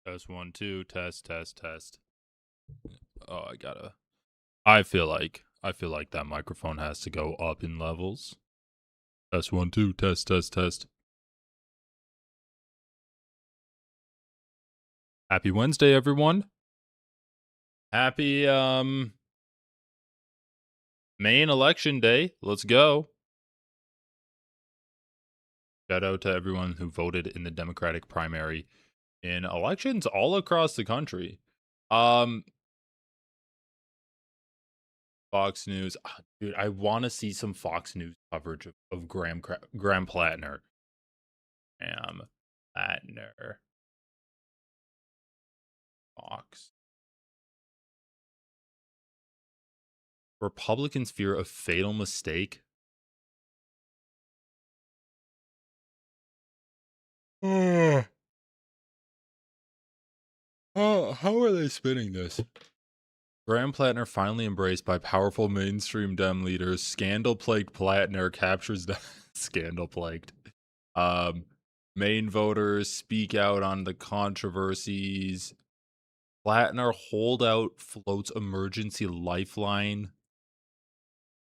Test 1 2 test test test. Oh, I feel like that microphone has to go up in levels. Test 1 2 test test test. Happy Wednesday, everyone. Happy Maine election day. Let's go. Shout out to everyone who voted in the Democratic primary in elections all across the country. Fox News. Dude, I want to see some Fox News coverage of Graham Platner. Graham Platner. Fox. Republicans fear a fatal mistake. How are they spinning this? Graham Platner finally embraced by powerful mainstream Dem leaders. Scandal-plagued Platner captures the scandal-plagued. Maine voters speak out on the controversies. Platner holdout floats emergency lifeline.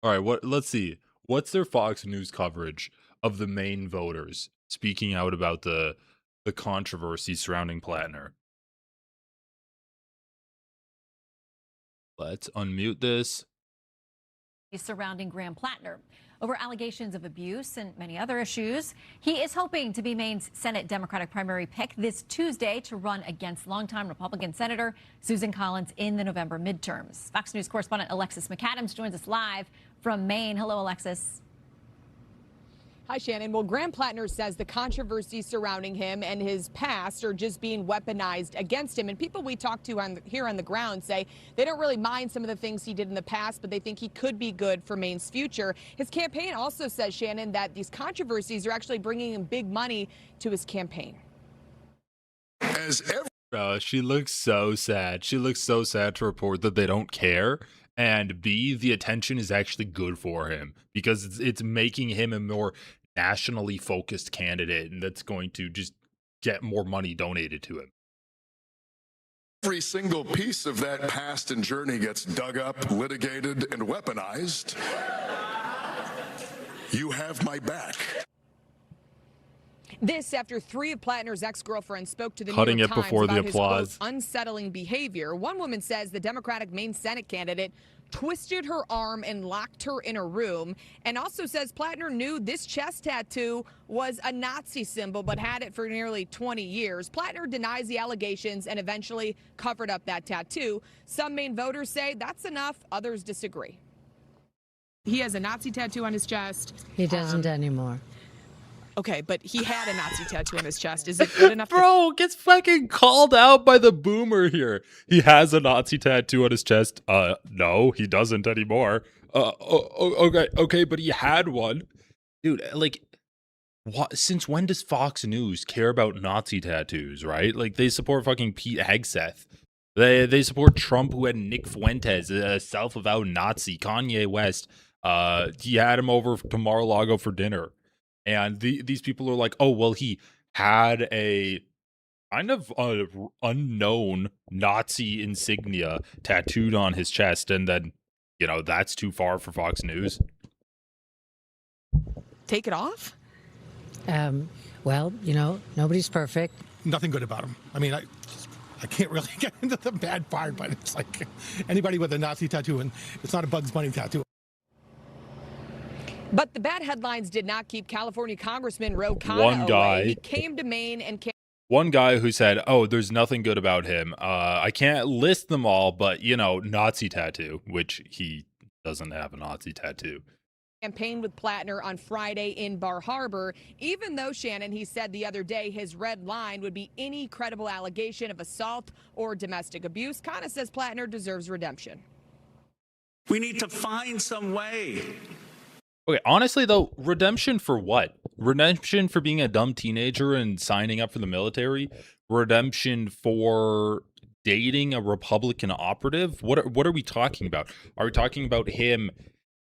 All right, let's see. What's their Fox News coverage of the Maine voters speaking out about the controversy surrounding Platner? Let's unmute this. Surrounding Graham Platner over allegations of abuse and many other issues. He is hoping to be Maine's Senate Democratic primary pick this Tuesday to run against longtime Republican Senator Susan Collins in the November midterms. Fox News correspondent Alexis McAdams joins us live from Maine. Hello, Alexis. Hi, Shannon. Well, Graham Platner says the controversy surrounding him and his past are just being weaponized against him. And people we talk to here on the ground say they don't really mind some of the things he did in the past, but they think he could be good for Maine's future. His campaign also says, Shannon, that these controversies are actually bringing him big money to his campaign. She looks so sad. She looks so sad to report that they don't care. And B, the attention is actually good for him because it's making him a more nationally focused candidate, and that's going to just get more money donated to him. Every single piece of that past and journey gets dug up, litigated, and weaponized. You have my back. This after three of Platner's ex-girlfriends spoke to the Cutting New York it Times before the about his, applause. quote, unsettling behavior. One woman says the Democratic Maine Senate candidate twisted her arm and locked her in a room, and also says Platner knew this chest tattoo was a Nazi symbol but had it for nearly 20 years. Platner denies the allegations and eventually covered up that tattoo. Some Maine voters say that's enough. Others disagree. He has a Nazi tattoo on his chest. He doesn't anymore. Okay, but he had a Nazi tattoo on his chest. Is it good enough? Bro, gets fucking called out by the boomer here. He has a Nazi tattoo on his chest. No, he doesn't anymore. Okay, but he had one. Dude, like, what? Since when does Fox News care about Nazi tattoos, right? Like, they support fucking Pete Hegseth. They support Trump, who had Nick Fuentes, a self-avowed Nazi. Kanye West, he had him over to Mar-a-Lago for dinner. And these people are like, oh, well, he had a kind of unknown Nazi insignia tattooed on his chest. And then, that's too far for Fox News. Take it off? Well, nobody's perfect. Nothing good about him. I mean, I can't really get into the bad part, but it's like anybody with a Nazi tattoo, and it's not a Bugs Bunny tattoo. But the bad headlines did not keep California Congressman Ro Khanna away. He came to Maine and one guy who said, oh, there's nothing good about him. I can't list them all, but, Nazi tattoo, which he doesn't have a Nazi tattoo. Campaigned with Platner on Friday in Bar Harbor, even though, Shannon, he said the other day his red line would be any credible allegation of assault or domestic abuse. Khanna says Platner deserves redemption. We need to find some way. Okay, honestly, though, redemption for what? Redemption for being a dumb teenager and signing up for the military? Redemption for dating a Republican operative? What are we talking about? Are we talking about him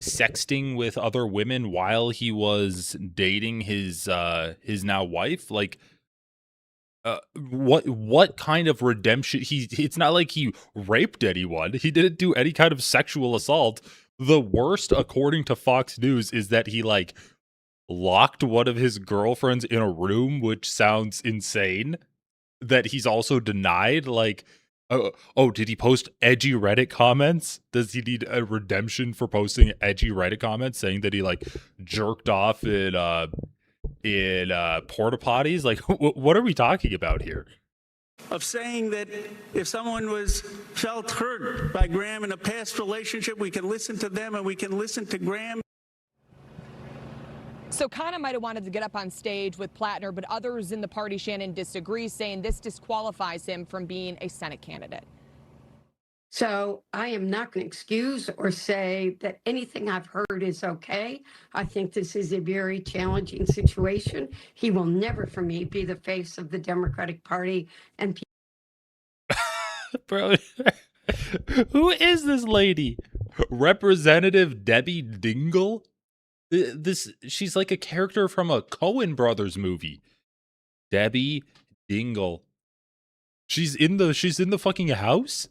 sexting with other women while he was dating his now wife? Like, What kind of redemption? It's not like he raped anyone. He didn't do any kind of sexual assault. The worst, according to Fox News, is that he like locked one of his girlfriends in a room, which sounds insane. That he's also denied. Like, oh, did he post edgy Reddit comments? Does he need a redemption for posting edgy Reddit comments saying that he like jerked off in porta potties? Like, what are we talking about here? Of saying that if someone felt hurt by Graham in a past relationship, we can listen to them and we can listen to Graham. So Kana might have wanted to get up on stage with Platner, but others in the party, Shannon, disagree, saying this disqualifies him from being a Senate candidate. So I am not going to excuse or say that anything I've heard is okay. I think this is a very challenging situation. He will never, for me, be the face of the Democratic Party. And Bro, who is this lady? Representative Debbie Dingle? She's like a character from a Coen Brothers movie. Debbie Dingle. She's in the fucking house?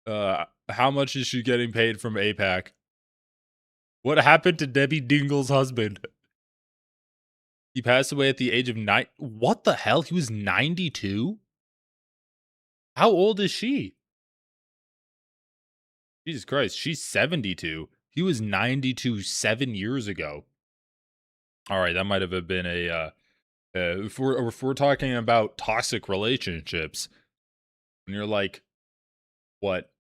How much is she getting paid from AIPAC? What happened to Debbie Dingle's husband? He passed away at the age of 9. What the hell? He was 92? How old is she? Jesus Christ, she's 72. He was 92 7 years ago. All right, that might have been a if we're talking about toxic relationships, when you're like what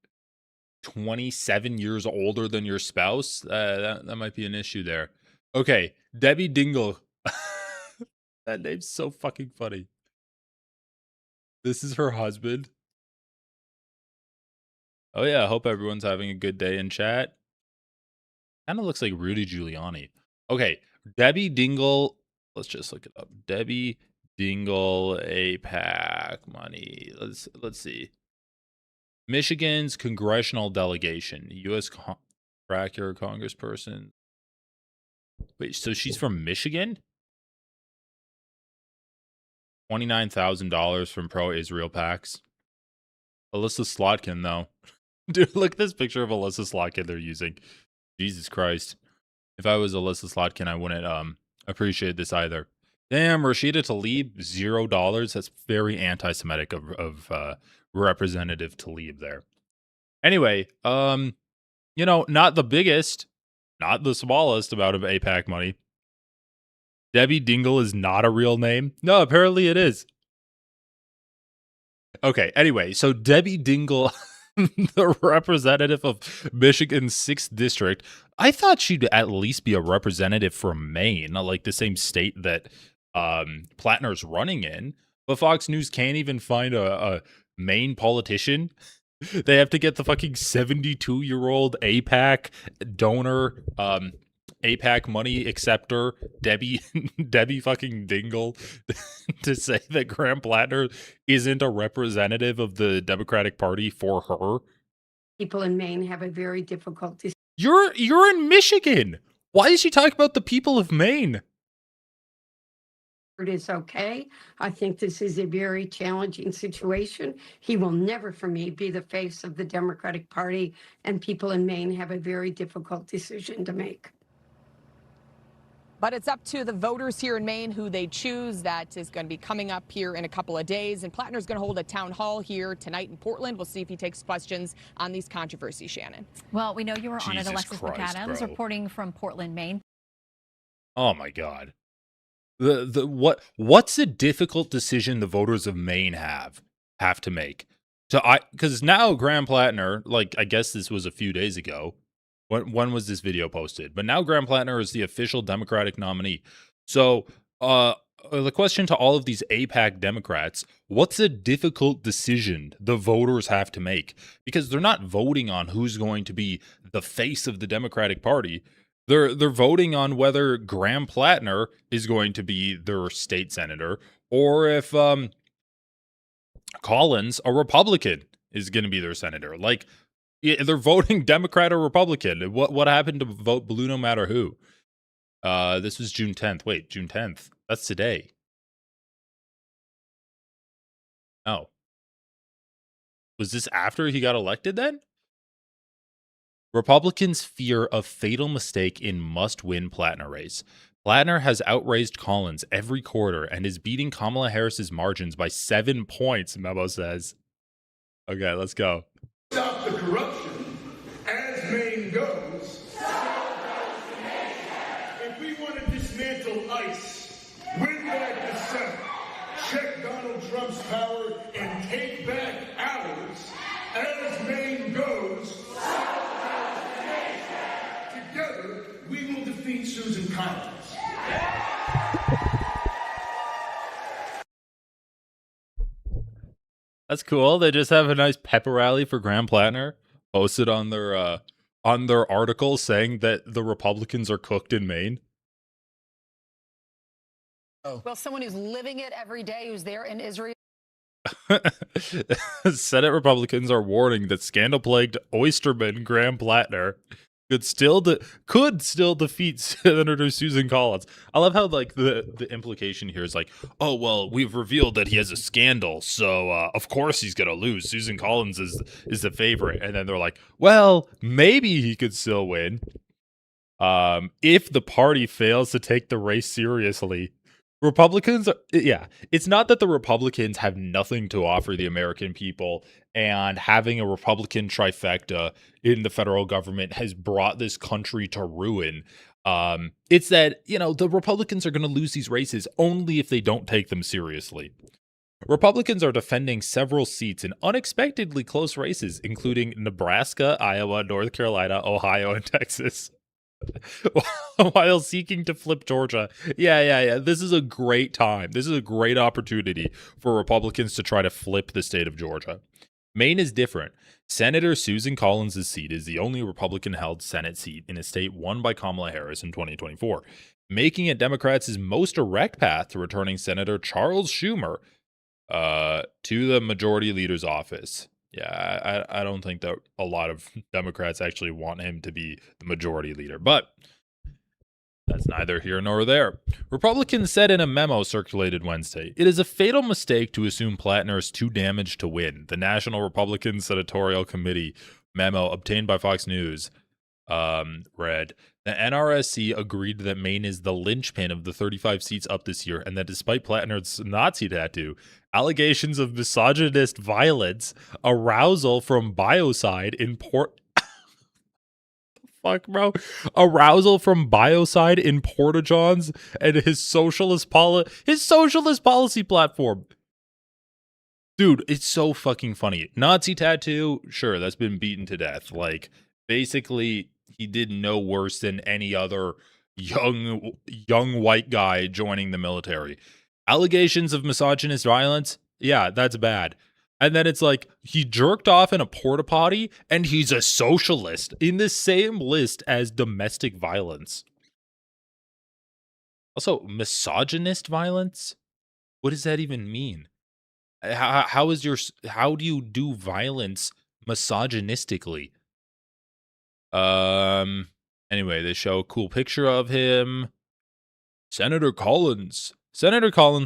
27 years older than your spouse, that might be an issue there. Okay, Debbie Dingle. That name's so fucking funny. This is her husband. Oh yeah, I hope everyone's having a good day in chat. Kind of looks like Rudy Giuliani. Okay, Debbie Dingle. Let's just look it up. Debbie Dingle AIPAC money. Let's see. Michigan's congressional delegation, U.S. Cracker congressperson. Wait, so she's from Michigan? $29,000 from pro-Israel PACs. Alyssa Slotkin, though. Dude, look at this picture of Alyssa Slotkin they're using. Jesus Christ. If I was Alyssa Slotkin, I wouldn't appreciate this either. Damn, Rashida Tlaib, $0. That's very anti-Semitic of Representative Tlaib there. Anyway, not the biggest, not the smallest amount of AIPAC money. Debbie Dingle is not a real name. No, apparently it is. Okay, anyway, so Debbie Dingle, the representative of Michigan's 6th District, I thought she'd at least be a representative from Maine, like the same state that Platner's running in. But Fox News can't even find a Maine politician. They have to get the fucking 72-year-old AIPAC donor, AIPAC money acceptor, Debbie fucking Dingle, to say that Graham Platner isn't a representative of the Democratic Party for her. people in Maine have a very difficult decision. You're in Michigan. Why is she talking about the people of Maine? It is okay. I think this is a very challenging situation. He will never, for me, be the face of the Democratic Party, and people in Maine have a very difficult decision to make. But it's up to the voters here in Maine who they choose. That is going to be coming up here in a couple of days. And Platner's going to hold a town hall here tonight in Portland. We'll see if he takes questions on these controversies, Shannon. Well, we know you were on it, Jesus Alexis Christ, McAdams, bro. reporting from Portland, Maine. Oh my God. What's a difficult decision the voters of Maine have to make? Because now Graham Platner, like I guess this was a few days ago. When was this video posted? But now Graham Platner is the official Democratic nominee. So the question to all of these AIPAC Democrats, what's a difficult decision the voters have to make? Because they're not voting on who's going to be the face of the Democratic Party. They're voting on whether Graham Platner is going to be their state senator, or if Collins, a Republican, is going to be their senator. Like, they're voting Democrat or Republican. What happened to vote blue no matter who? This was June 10th. Wait, June 10th. That's today. Oh. Was this after he got elected then? Republicans fear a fatal mistake in must-win Platner race. Platner has outraised Collins every quarter and is beating Kamala Harris's margins by 7 points, memo says. Okay, let's go. Stop the corruption. As Maine goes, if we want to dismantle ICE, win back the Senate, check Donald Trump's power, and take back ours, as Maine goes, together we will defeat Susan Collins. That's cool. They just have a nice pepper rally for Graham Platner posted on their article saying that the Republicans are cooked in Maine. Well, someone who's living it every day, who's there in Israel. Senate Republicans are warning that scandal-plagued oysterman Graham Platner could still defeat Senator Susan Collins. I love how like the implication here is like, oh well, we've revealed that he has a scandal, so of course he's gonna lose. Susan Collins is the favorite, and then they're like, well, maybe he could still win if the party fails to take the race seriously. Republicans, it's not that the Republicans have nothing to offer the American people, and having a Republican trifecta in the federal government has brought this country to ruin. It's that, the Republicans are going to lose these races only if they don't take them seriously. Republicans are defending several seats in unexpectedly close races, including Nebraska, Iowa, North Carolina, Ohio, and Texas. While seeking to flip Georgia. Yeah. This is a great time. This is a great opportunity for Republicans to try to flip the state of Georgia. Maine is different. Senator Susan Collins' seat is the only Republican-held Senate seat in a state won by Kamala Harris in 2024, making it Democrats' most direct path to returning Senator Charles Schumer to the majority leader's office. Yeah, I don't think that a lot of Democrats actually want him to be the majority leader, but that's neither here nor there. Republicans said in a memo circulated Wednesday, it is a fatal mistake to assume Platner is too damaged to win. The National Republican Senatorial Committee memo obtained by Fox News read, the NRSC agreed that Maine is the linchpin of the 35 seats up this year, and that despite Platner's Nazi tattoo, allegations of misogynist violence, arousal from biocide in arousal from biocide in Porta-Johns, and his socialist policy platform. Dude, it's so fucking funny. Nazi tattoo, sure, that's been beaten to death. Like, basically, he did no worse than any other young white guy joining the military. Allegations of misogynist violence, yeah, that's bad. And then it's like, he jerked off in a porta potty, and he's a socialist in the same list as domestic violence. Also, misogynist violence? What does that even mean? How do you do violence misogynistically? Anyway, they show a cool picture of him. Senator Collins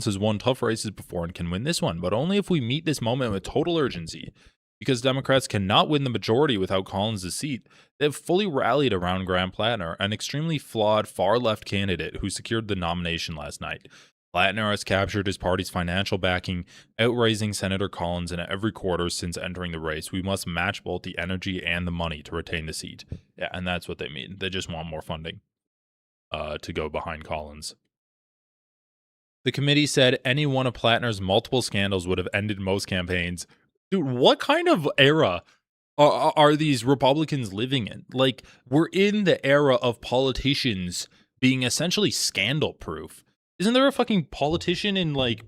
has won tough races before and can win this one, but only if we meet this moment with total urgency. Because Democrats cannot win the majority without Collins' seat, they have fully rallied around Graham Platner, an extremely flawed far-left candidate who secured the nomination last night. Platner has captured his party's financial backing, outraising Senator Collins in every quarter since entering the race. We must match both the energy and the money to retain the seat. Yeah, and that's what they mean. They just want more funding to go behind Collins. The committee said any one of Platner's multiple scandals would have ended most campaigns. Dude, what kind of era are these Republicans living in? Like, we're in the era of politicians being essentially scandal-proof. Isn't there a fucking politician in, like,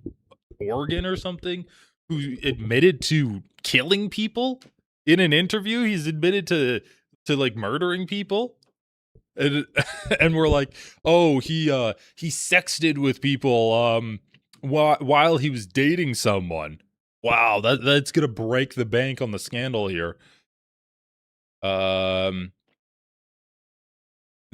Oregon or something who admitted to killing people in an interview? He's admitted to like, murdering people. And we're like, oh, he sexted with people while he was dating someone. Wow, that's gonna break the bank on the scandal here.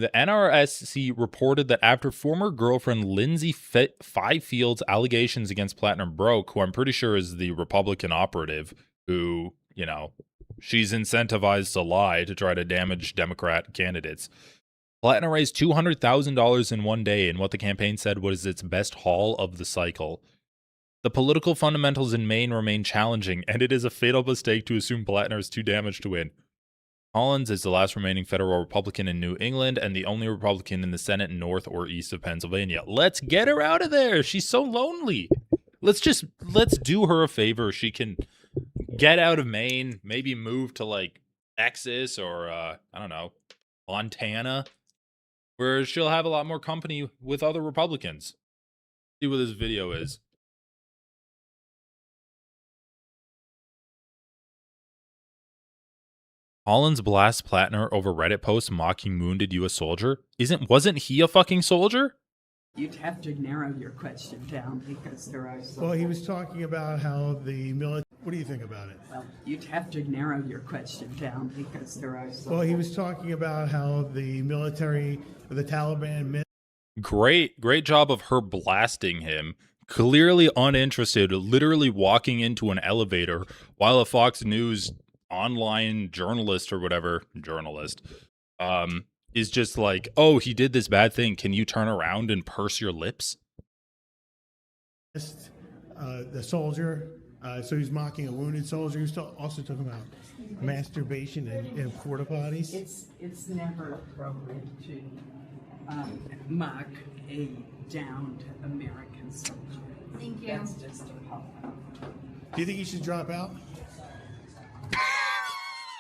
The NRSC reported that after former girlfriend Lindsay Fifield's allegations against Platner broke, who I'm pretty sure is the Republican operative who, you know, she's incentivized to lie to try to damage Democrat candidates. Platner raised $200,000 in one day in what the campaign said was its best haul of the cycle. The political fundamentals in Maine remain challenging, and it is a fatal mistake to assume Platner is too damaged to win. Collins is the last remaining federal Republican in New England and the only Republican in the Senate north or east of Pennsylvania. Let's get her out of there. She's so lonely. Let's do her a favor. She can get out of Maine, maybe move to like Texas or I don't know, Montana, where she'll have a lot more company with other Republicans. See what this video is. Collins blasts Platner over Reddit post mocking wounded U.S. soldier. Wasn't he a fucking soldier? You'd have to narrow your question down because there are. Well, he was talking about how the military. What do you think about it? Well, you'd have to narrow your question down because there are. Well, he was talking about how the military, the Taliban. Great job of her blasting him. Clearly uninterested, literally walking into an elevator while a Fox News online journalist or whatever is just like, oh, he did this bad thing, can you turn around and purse your lips? The soldier, so he's mocking a wounded soldier. He's also talking about masturbation in porta potties. It's never appropriate to mock a downed American soldier. Thank you. That's just a problem. Do you think he should drop out?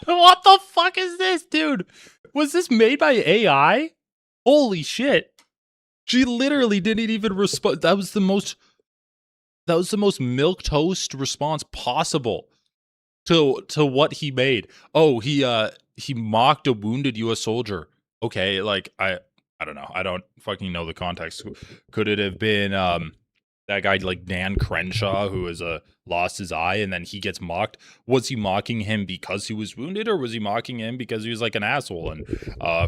What the fuck is this, dude? Was this made by AI? Holy shit. She literally didn't even respond. That was the most milquetoast response possible to what he made. Oh, he mocked a wounded US soldier. Okay, like I don't know. I don't fucking know the context. Could it have been that guy like Dan Crenshaw who has lost his eye and then he gets mocked? Was he mocking him because he was wounded, or was he mocking him because he was like an asshole and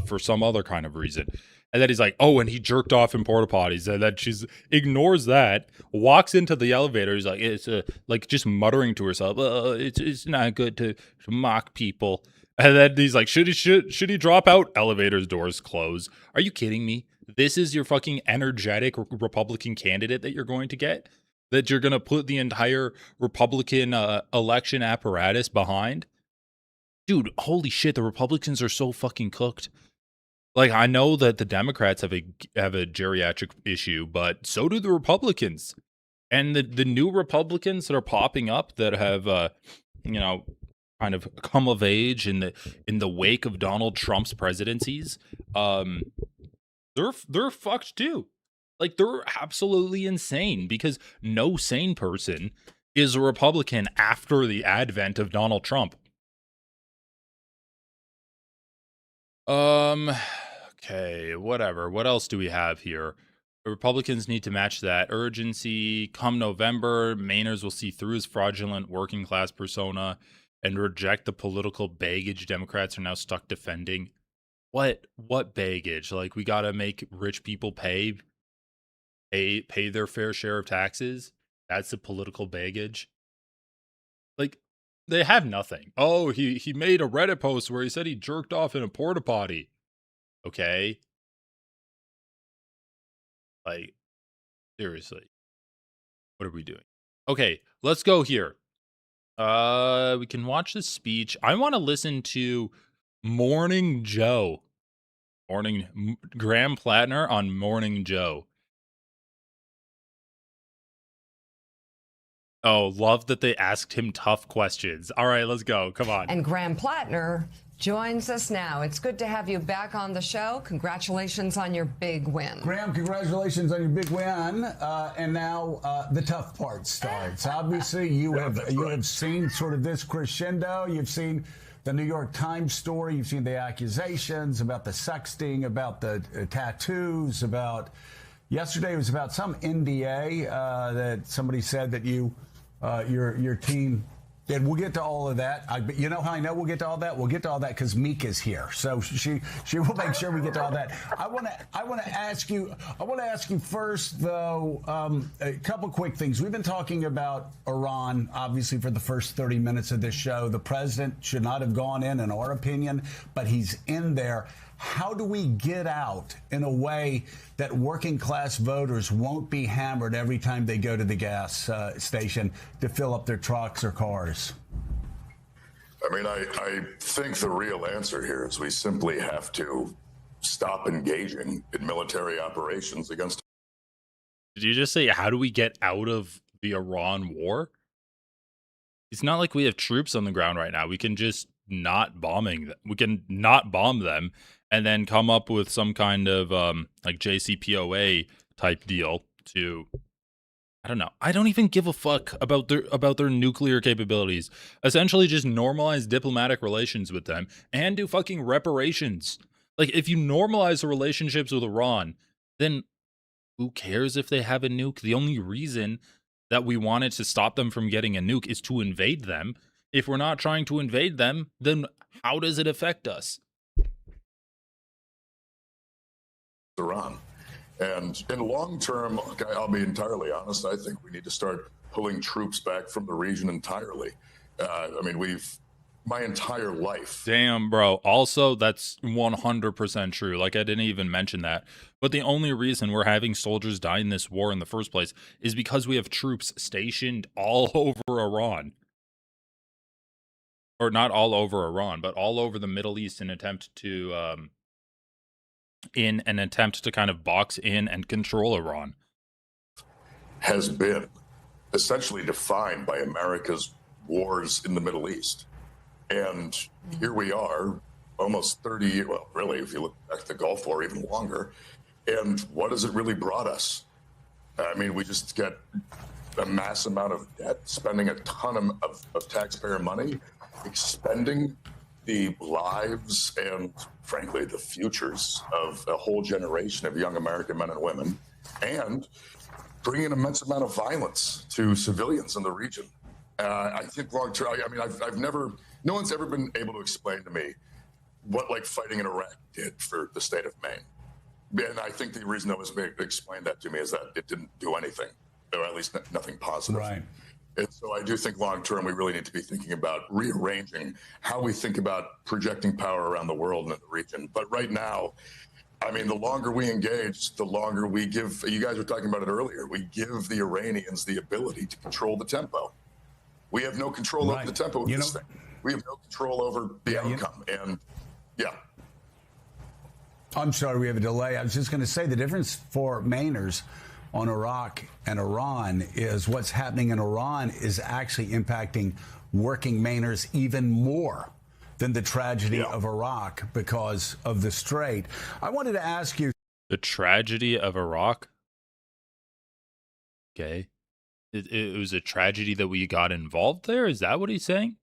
for some other kind of reason? And then he's like, oh, and he jerked off in porta potties, and then she ignores that, walks into the elevator. He's like, it's like just muttering to herself, it's not good to mock people. And then he's like, should he drop out? Elevator's doors close. Are you kidding me? This is your fucking energetic Republican candidate that you're going to get? That you're going to put the entire Republican election apparatus behind? Dude, holy shit, the Republicans are so fucking cooked. Like, I know that the Democrats have a geriatric issue, but so do the Republicans. And the new Republicans that are popping up that have, kind of come of age in the wake of Donald Trump's presidencies, they're fucked too. Like, they're absolutely insane because no sane person is a Republican after the advent of Donald Trump. Okay, whatever. What else do we have here? The Republicans need to match that urgency. Come November, Mainers will see through his fraudulent working class persona and reject the political baggage Democrats are now stuck defending. What baggage? Like, we gotta make rich people pay their fair share of taxes? That's the political baggage? Like, they have nothing. Oh, he made a Reddit post where he said he jerked off in a porta potty. Okay. Like, seriously. What are we doing? Okay, let's go here. We can watch the speech. I want to listen to Morning Joe. Graham Platner on Morning Joe. Oh, love that they asked him tough questions. All right, let's go. Come on. And Graham Platner joins us now. It's good to have you back on the show. Congratulations on your big win. Graham, congratulations on your big win. And now the tough part starts. Obviously, you have seen sort of this crescendo. You've seen the New York Times story. You've seen the accusations about the sexting, about the tattoos, about yesterday it was about some NDA that somebody said that your team And we'll get to all of that. You know how I know we'll get to all that? We'll get to all that because Meek is here, so she will make sure we get to all that. I want to ask you first, though, a couple quick things. We've been talking about Iran, obviously, for the first 30 minutes of this show. The president should not have gone in our opinion, but he's in there. How do we get out in a way that working class voters won't be hammered every time they go to the gas station to fill up their trucks or cars? I mean, I think the real answer here is we simply have to stop engaging in military operations against. Did you just say, how do we get out of the Iran war? It's not like we have troops on the ground right now. We can just not bombing them. We can not bomb them and then come up with some kind of like JCPOA type deal to, I don't know. I don't even give a fuck about their nuclear capabilities. Essentially just normalize diplomatic relations with them and do fucking reparations. Like, if you normalize the relationships with Iran, then who cares if they have a nuke? The only reason that we wanted to stop them from getting a nuke is to invade them. If we're not trying to invade them, then how does it affect us? Iran. And in long term, I'll be entirely honest, I think we need to start pulling troops back from the region entirely. I mean, my entire life. Damn, bro. Also, that's 100% true. Like, I didn't even mention that. But the only reason we're having soldiers die in this war in the first place is because we have troops stationed all over Iran. Or not all over Iran, but all over the Middle East in an attempt to kind of box in and control Iran. Has been essentially defined by America's wars in the Middle East. And here we are, almost 30 years, well, really, if you look back at the Gulf War, even longer. And what has it really brought us? I mean, we just get a mass amount of debt, spending a ton of taxpayer money, expending the lives and, frankly, the futures of a whole generation of young American men and women, and bringing an immense amount of violence to civilians in the region. I think long term, I mean, I've never, no one's ever been able to explain to me what like fighting in Iraq did for the state of Maine. And I think the reason no one's been able to explain that to me is that it didn't do anything, or at least nothing positive. Right. And so I do think long term, we really need to be thinking about rearranging how we think about projecting power around the world and in the region. But right now, I mean, the longer we engage, the longer we give, you guys were talking about it earlier, we give the Iranians the ability to control the tempo. We have no control over the tempo of this thing. We have no control over the outcome. And yeah. I'm sorry, we have a delay. I was just going to say the difference for Mainers on Iraq and Iran is what's happening in Iran is actually impacting working Mainers even more than the tragedy of Iraq because of the Strait. I wanted to ask you. The tragedy of Iraq? Okay. It was a tragedy that we got involved there? Is that what he's saying?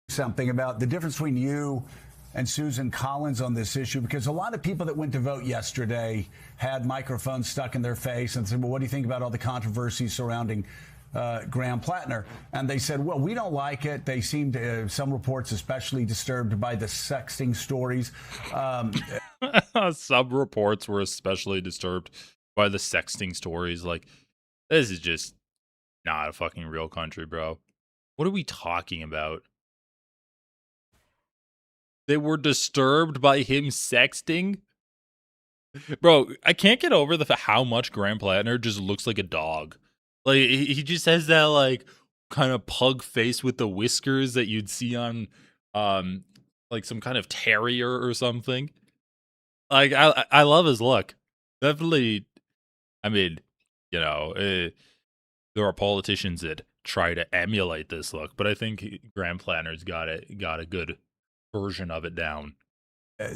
Something about the difference between you and Susan Collins on this issue, because a lot of people that went to vote yesterday had microphones stuck in their face and said, well, what do you think about all the controversy surrounding Graham Platner? And they said, well, we don't like it. They seemed, some reports especially disturbed by the sexting stories. Some reports were especially disturbed by the sexting stories. Like, this is just not a fucking real country, bro. What are we talking about? They were disturbed by him sexting? Bro, I can't get over how much Graham Platner just looks like a dog. Like, he just has that, like, kind of pug face with the whiskers that you'd see on, like, some kind of terrier or something. Like, I love his look. Definitely, I mean, you know, there are politicians that try to emulate this look, but I think Graham Platner's got a good version of it down.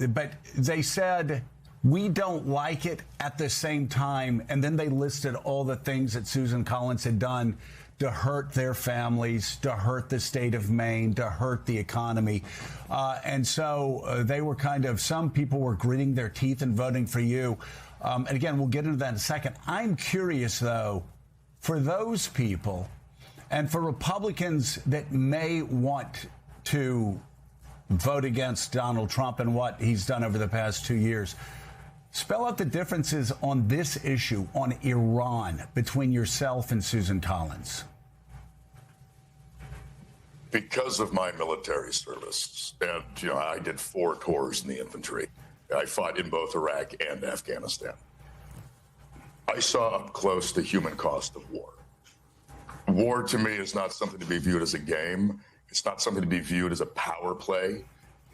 But they said, we don't like it at the same time. And then they listed all the things that Susan Collins had done to hurt their families, to hurt the state of Maine, to hurt the economy. And so they were some people were gritting their teeth and voting for you. And again, we'll get into that in a second. I'm curious, though, for those people, And for Republicans that may want to vote against Donald Trump and what he's done over the past 2 years, spell out the differences on this issue, on Iran, between yourself and Susan Collins. Because of my military service, and I did 4 tours in the infantry. I fought in both Iraq and Afghanistan. I saw up close the human cost of war. War to me is not something to be viewed as a game. It's not something to be viewed as a power play.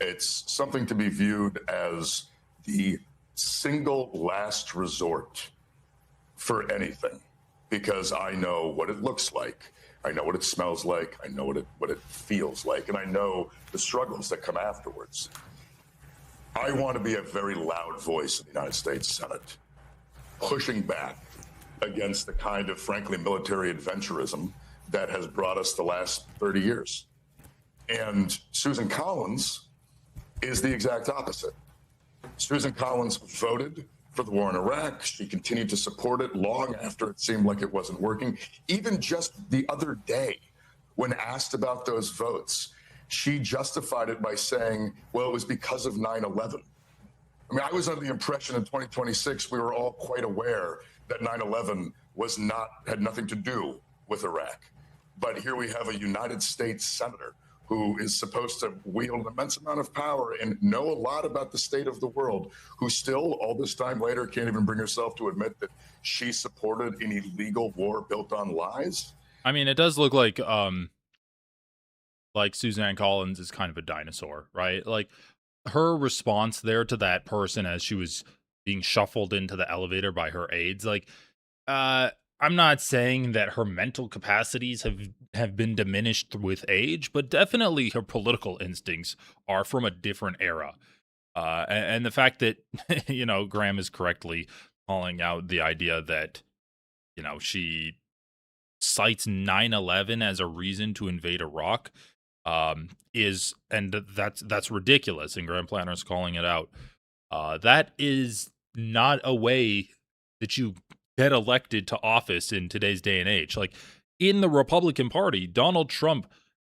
It's something to be viewed as the single last resort for anything, because I know what it looks like. I know what it smells like. I know what it feels like. And I know the struggles that come afterwards. I want to be a very loud voice in the United States Senate, pushing back against the kind of, frankly, military adventurism that has brought us the last 30 years. And Susan Collins is the exact opposite. Susan Collins voted for the war in Iraq. She continued to support it long after it seemed like it wasn't working. Even just the other day, when asked about those votes, she justified it by saying, well, it was because of 9/11. I mean, I was under the impression in 2026, we were all quite aware that 9/11 had nothing to do with Iraq. But here we have a United States senator who is supposed to wield an immense amount of power and know a lot about the state of the world, who still, all this time later, can't even bring herself to admit that she supported an illegal war built on lies. I mean, it does look like Suzanne Collins is kind of a dinosaur, right? Like, her response there to that person as she was being shuffled into the elevator by her aides, like, I'm not saying that her mental capacities have been diminished with age, but definitely her political instincts are from a different era. And the fact that, Graham is correctly calling out the idea that, she cites 9/11 as a reason to invade Iraq, that's ridiculous. And Graham Platner is calling it out. That is not a way that you get elected to office in today's day and age. Like, in the Republican Party, Donald Trump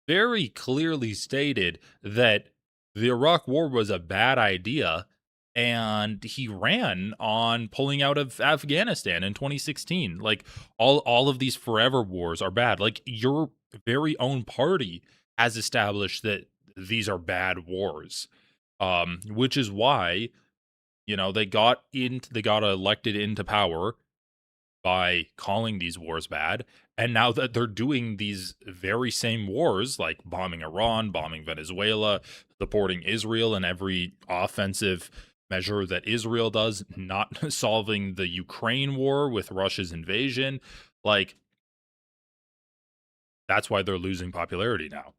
very clearly stated that the Iraq War was a bad idea, and he ran on pulling out of Afghanistan in 2016. Like, all of these forever wars are bad. Like, your very own party has established that these are bad wars, which is why, they got elected into power by calling these wars bad. And now that they're doing these very same wars, like bombing Iran, bombing Venezuela, supporting Israel in every offensive measure that Israel does, not solving the Ukraine war with Russia's invasion, like, that's why they're losing popularity now.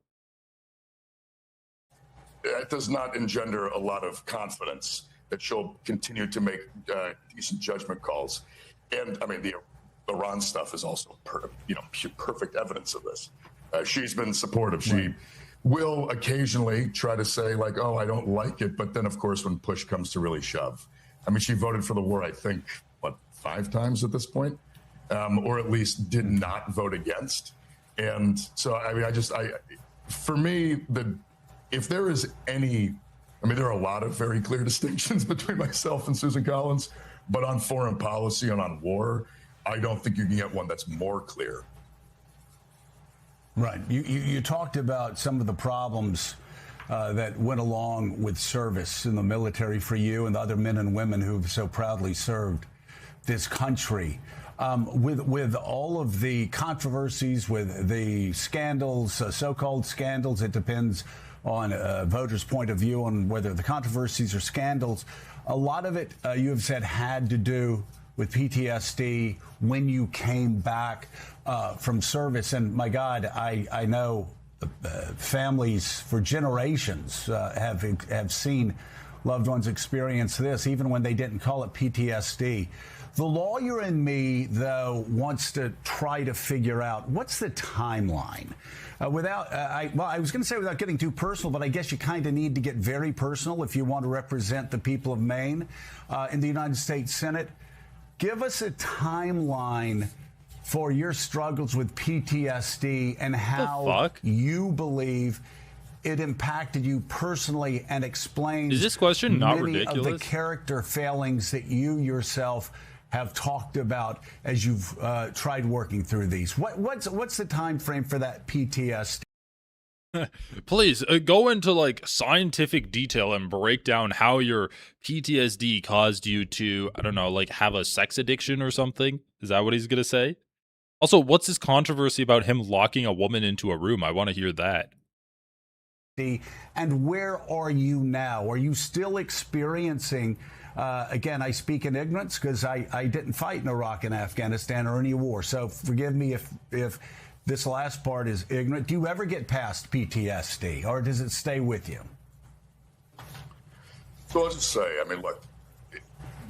It does not engender a lot of confidence that she'll continue to make decent judgment calls. And I mean, the Iran stuff is also perfect evidence of this. She's been supportive. She will occasionally try to say, like, oh, I don't like it. But then, of course, when push comes to really shove, I mean, she voted for the war, I think, 5 times at this point, or at least did not vote against. And so, I mean, for me, if there is any, I mean, there are a lot of very clear distinctions between myself and Susan Collins, but on foreign policy and on war, I don't think you can get one that's more clear. Right. You talked about some of the problems that went along with service in the military for you and the other men and women who've so proudly served this country. With all of the controversies, with the scandals, so-called scandals, it depends on voters' point of view on whether the controversies are scandals. A lot of it, you have said, had to do with PTSD when you came back from service. And my God, I know families for generations have seen loved ones experience this, even when they didn't call it PTSD. The lawyer in me, though, wants to try to figure out what's the timeline. I was going to say without getting too personal, but I guess you kind of need to get very personal if you want to represent the people of Maine in the United States Senate. Give us a timeline for your struggles with PTSD and how you believe it impacted you personally and explains Is this question not many ridiculous? of the character failings that you yourself have talked about as you've tried working through these. What's the time frame for that PTSD? Please go into like scientific detail and break down how your PTSD caused you to, I don't know, like have a sex addiction or something. Is that what he's going to say? Also, what's this controversy about him locking a woman into a room? I want to hear that. And where are you now? Are you still experiencing, again, I speak in ignorance because I didn't fight in Iraq and Afghanistan or any war. So forgive me if this last part is ignorant. Do you ever get past PTSD or does it stay with you? So I'll just say, I mean, look,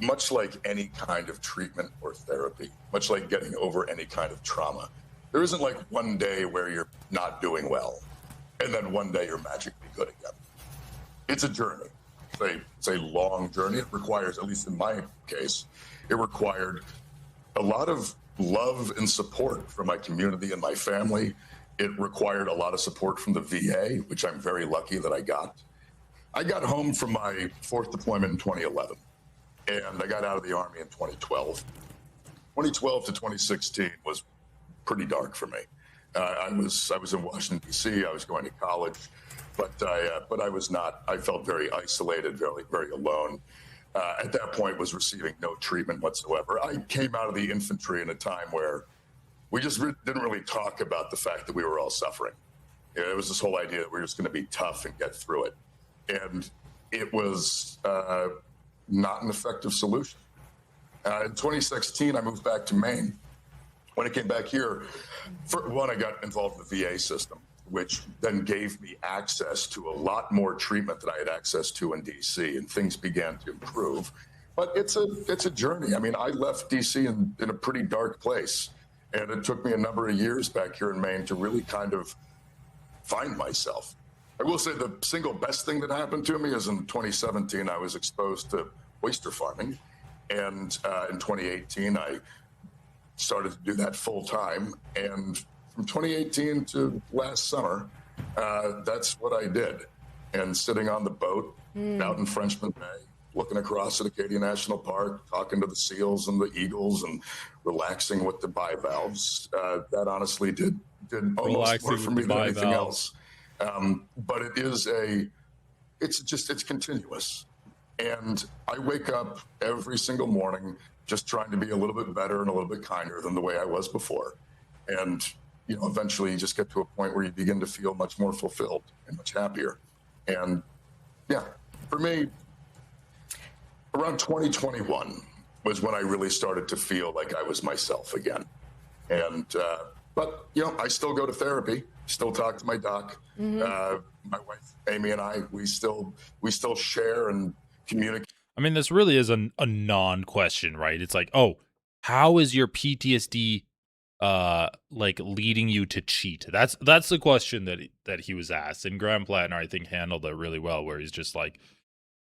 much like any kind of treatment or therapy, much like getting over any kind of trauma, there isn't like one day where you're not doing well and then one day you're magically good again. It's a journey. It's a long journey. It requires, at least in my case, it required a lot of love and support from my community and my family. It required a lot of support from the VA, which I'm very lucky that I got. I got home from my 4th deployment in 2011, and I got out of the Army in 2012. 2012 to 2016 was pretty dark for me. I was in Washington, D.C. I was going to college, but I was not. I felt very isolated, very, very alone. At that point, was receiving no treatment whatsoever. I came out of the infantry in a time where we just didn't really talk about the fact that we were all suffering. You know, it was this whole idea that we were just going to be tough and get through it. And it was not an effective solution. In 2016, I moved back to Maine. When I came back here, for one, I got involved in the VA system, which then gave me access to a lot more treatment than I had access to in DC, and things began to improve. But it's a journey. I mean, I left DC in a pretty dark place, and it took me a number of years back here in Maine to really kind of find myself. I will say the single best thing that happened to me is in 2017, I was exposed to oyster farming, and in 2018, I started to do that full time, and from 2018 to last summer, that's what I did. And sitting on the boat out in Frenchman Bay, looking across at Acadia National Park, talking to the seals and the eagles and relaxing with the bivalves, that honestly did almost more for me than anything else. But it's continuous. And I wake up every single morning just trying to be a little bit better and a little bit kinder than the way I was before. And you know, eventually you just get to a point where you begin to feel much more fulfilled and much happier. And yeah, for me, around 2021 was when I really started to feel like I was myself again. And, but you know, I still go to therapy, still talk to my doc. My wife, Amy, and I, we still share and communicate. I mean, this really is a non-question, right? It's like, oh, how is your PTSD like leading you to cheat? That's the question that he was asked, and Graham Platner, I think, handled it really well, where he's just like,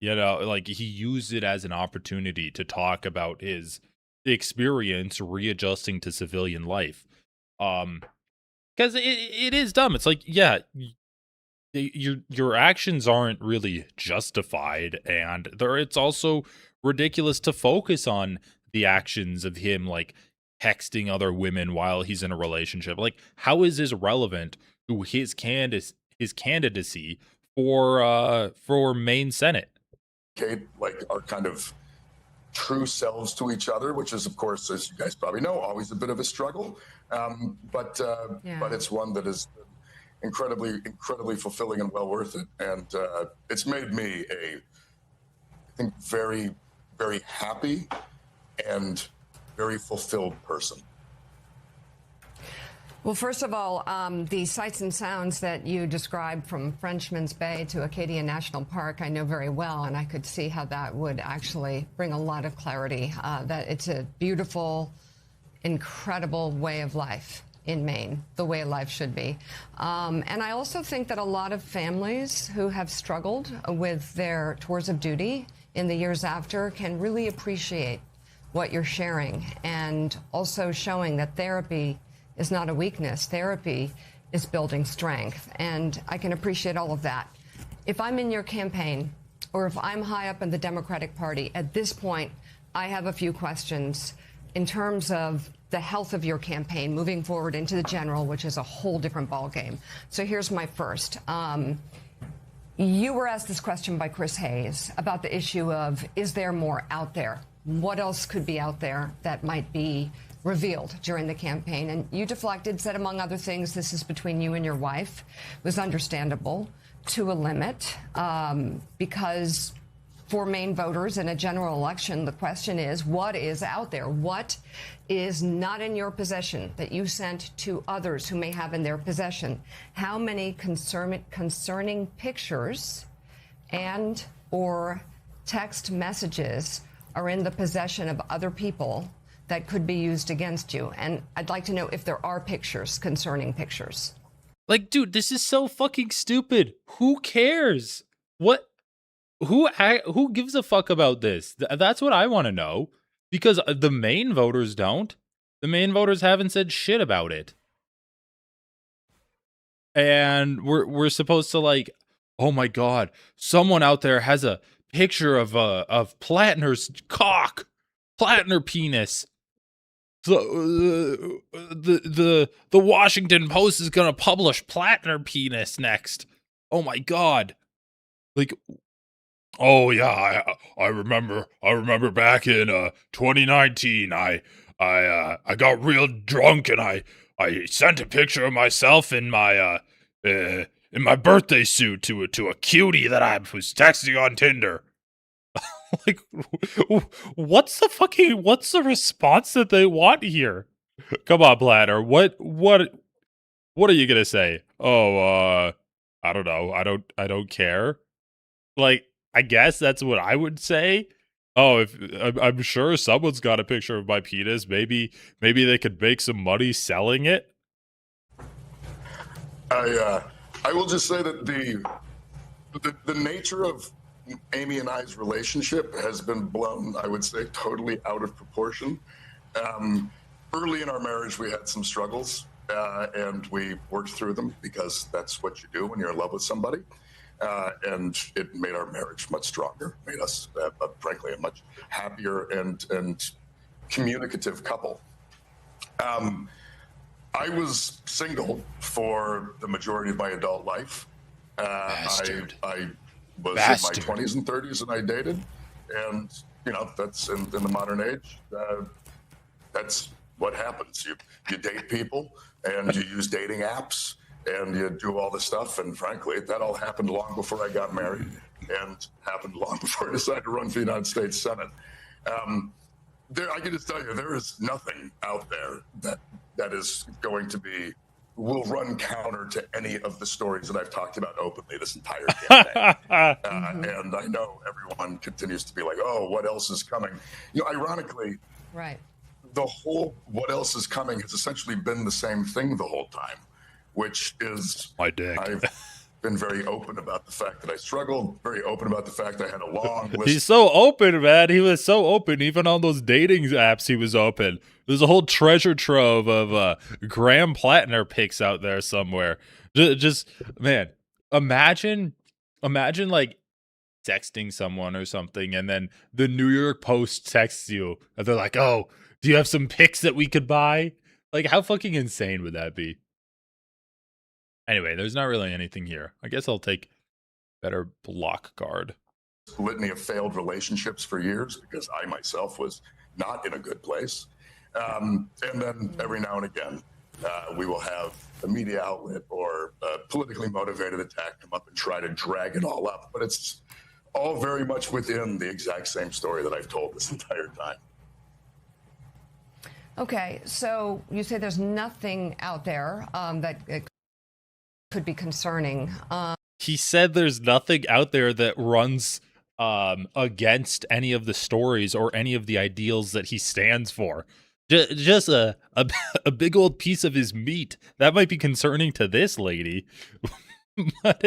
you know, like he used it as an opportunity to talk about his experience readjusting to civilian life, because it is dumb. It's like, yeah, your actions aren't really justified, and it's also ridiculous to focus on the actions of him like texting other women while he's in a relationship. Like, how is this relevant to his candidacy for Maine Senate? Like our kind of true selves to each other, which is, of course, as you guys probably know, always a bit of a struggle. But it's one that is incredibly fulfilling and well worth it. And it's made me I think, very, very happy and very fulfilled person. Well, first of all, the sights and sounds that you described from Frenchman's Bay to Acadia National Park, I know very well, and I could see how that would actually bring a lot of clarity, that it's a beautiful, incredible way of life in Maine, the way life should be. And I also think that a lot of families who have struggled with their tours of duty in the years after can really appreciate what you're sharing, and also showing that therapy is not a weakness. Therapy is building strength, and I can appreciate all of that. If I'm in your campaign, or if I'm high up in the Democratic Party, at this point, I have a few questions in terms of the health of your campaign moving forward into the general, which is a whole different ballgame. So here's my first. You were asked this question by Chris Hayes about the issue of, is there more out there? What else could be out there that might be revealed during the campaign? And you deflected, said, among other things, this is between you and your wife. It was understandable to a limit, because for Maine voters in a general election, the question is, what is out there? What is not in your possession that you sent to others who may have in their possession? How many concerning pictures and or text messages are in the possession of other people that could be used against you? And I'd like to know if there are pictures, concerning pictures. Like, dude, this is so fucking stupid. Who cares? What? Who gives a fuck about this? That's what I want to know, because the Maine voters don't. The Maine voters haven't said shit about it. And we're supposed to, like, oh my god, someone out there has a picture of Platner's cock, Platner penis. So, the Washington Post is gonna publish Platner penis next. Oh my god. Like, oh yeah, I remember back in 2019, I got real drunk and I sent a picture of myself in my birthday suit to a cutie that I was texting on Tinder. Like, what's the response that they want here? Come on, Platter. What are you gonna say? Oh, I don't know. I don't care. Like, I guess that's what I would say. Oh, if I'm sure someone's got a picture of my penis. Maybe they could make some money selling it. I will just say that the nature of Amy and I's relationship has been blown, I would say, totally out of proportion. Early in our marriage, we had some struggles, and we worked through them, because that's what you do when you're in love with somebody. And it made our marriage much stronger, made us, frankly, a much happier and communicative couple. I was single for the majority of my adult life. I was Bastard. in my 20s and 30s, and I dated. And, you know, that's in the modern age. That's what happens. You date people, and you use dating apps, and you do all this stuff. And frankly, that all happened long before I got married, and happened long before I decided to run for the United States Senate. I can just tell you, there is nothing out there that is going to will run counter to any of the stories that I've talked about openly this entire campaign. And I know everyone continues to be like, oh, what else is coming? You know, ironically, right, the whole what else is coming has essentially been the same thing the whole time, which is my dick. I've been very open about the fact that I struggled, very open about the fact I had a long list. He's so open, man. He was so open. Even on those dating apps, he was open. There's a whole treasure trove of Graham Platner pics out there somewhere. Just man, imagine like texting someone or something, and then the New York Post texts you, and they're like, "Oh, do you have some pics that we could buy?" Like, how fucking insane would that be? Anyway, there's not really anything here. I guess I'll take better block guard. Litany of failed relationships for years, because I myself was not in a good place. And then every now and again, we will have a media outlet or a politically motivated attack come up and try to drag it all up. But it's all very much within the exact same story that I've told this entire time. Okay, so you say there's nothing out there that could be concerning. He said there's nothing out there that runs against any of the stories or any of the ideals that he stands for. Just a big old piece of his meat. That might be concerning to this lady. But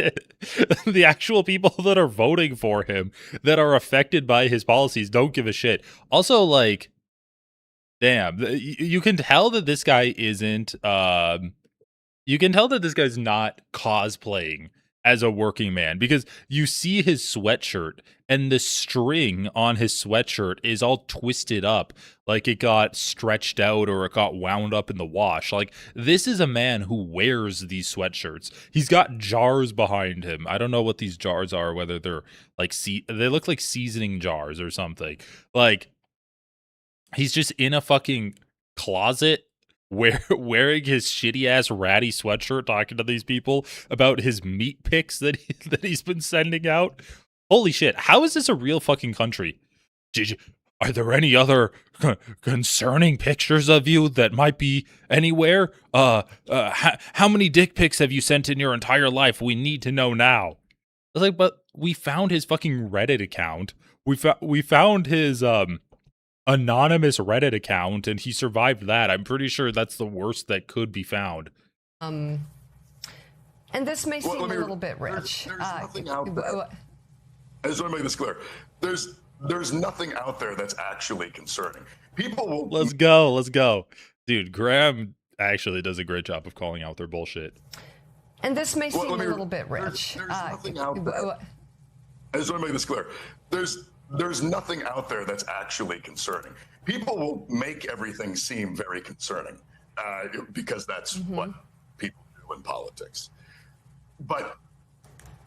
the actual people that are voting for him, that are affected by his policies, don't give a shit. Also, like, Damn, you can tell that this guy isn't. You can tell that this guy's not cosplaying as a working man because you see his sweatshirt and the string on his sweatshirt is all twisted up like it got stretched out or it got wound up in the wash. Like, this is a man who wears these sweatshirts. He's got jars behind him. I don't know what these jars are, whether they're like they look like seasoning jars or something. Like, he's just in a fucking closet wearing his shitty ass ratty sweatshirt, talking to these people about his meat pics that he's been sending out. Holy shit! How is this a real fucking country? Are there any other concerning pictures of you that might be anywhere? How many dick pics have you sent in your entire life? We need to know now. It's like, but we found his fucking Reddit account. We found his anonymous Reddit account, and he survived that. I'm pretty sure that's the worst that could be found. And this may seem a little bit rich. There's nothing out there. I just want to make this clear. There's nothing out there that's actually concerning. People will. Let's go. Dude, Graham actually does a great job of calling out their bullshit. And this may seem a little bit rich. There's nothing out there. I just want to make this clear. There's nothing out there that's actually concerning. People will make everything seem very concerning because that's what people do in politics. But,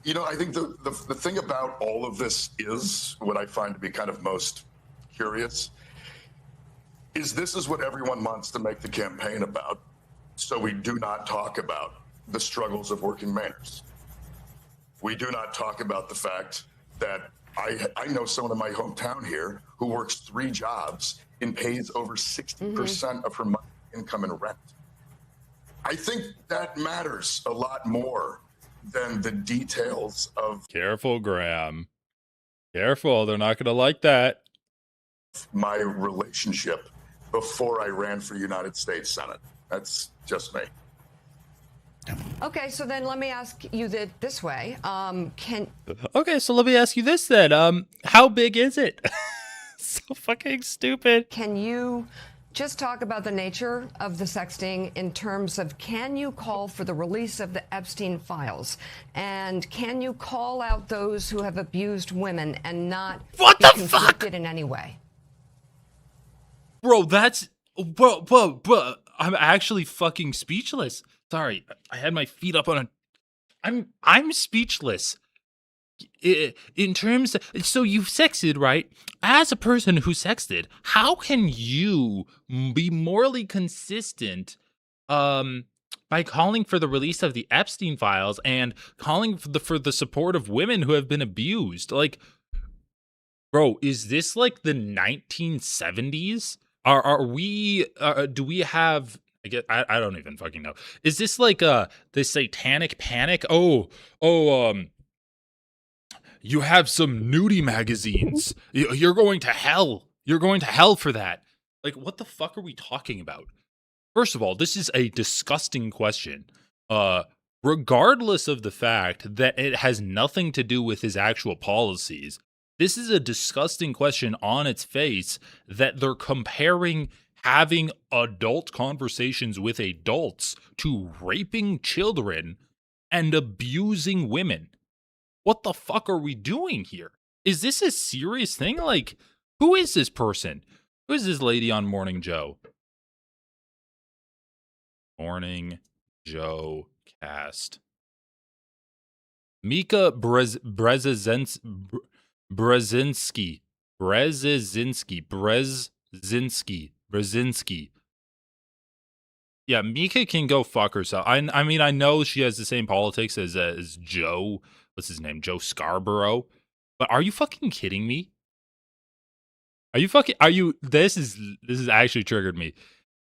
you know, I think the thing about all of this is what I find to be kind of most curious is this is what everyone wants to make the campaign about. So we do not talk about the struggles of working manors. We do not talk about the fact that I know someone in my hometown here who works 3 jobs and pays over 60% of her monthly income in rent. I think that matters a lot more than the details of. Careful, Graham. Careful, they're not going to like that. My relationship before I ran for United States Senate. That's just me. Okay, so then let me ask you this way. Okay, so let me ask you this then. How big is it? So fucking stupid. Can you just talk about the nature of the sexting in terms of, can you call for the release of the Epstein files? And can you call out those who have abused women and not be conflicted in any way? Bro, bro, I'm actually fucking speechless. Sorry, I had my feet up on a. I'm speechless. In terms of, so you've sexted, right? As a person who sexted, how can you be morally consistent by calling for the release of the Epstein files and calling for the support of women who have been abused? Like, bro, is this like the 1970s? Are we? Do we have? I don't even fucking know. Is this like the satanic panic? You have some nudie magazines. You're going to hell. You're going to hell for that. Like, what the fuck are we talking about? First of all, this is a disgusting question. Regardless of the fact that it has nothing to do with his actual policies, this is a disgusting question on its face that they're comparing having adult conversations with adults to raping children and abusing women. What the fuck are we doing here? Is this a serious thing? Like, who is this person? Who is this lady on Morning Joe? Morning Joe cast. Mika Brzezinski. Yeah, Mika can go fuck herself. I mean, I know she has the same politics as Joe. What's his name? Joe Scarborough. But are you fucking kidding me? This is actually triggered me.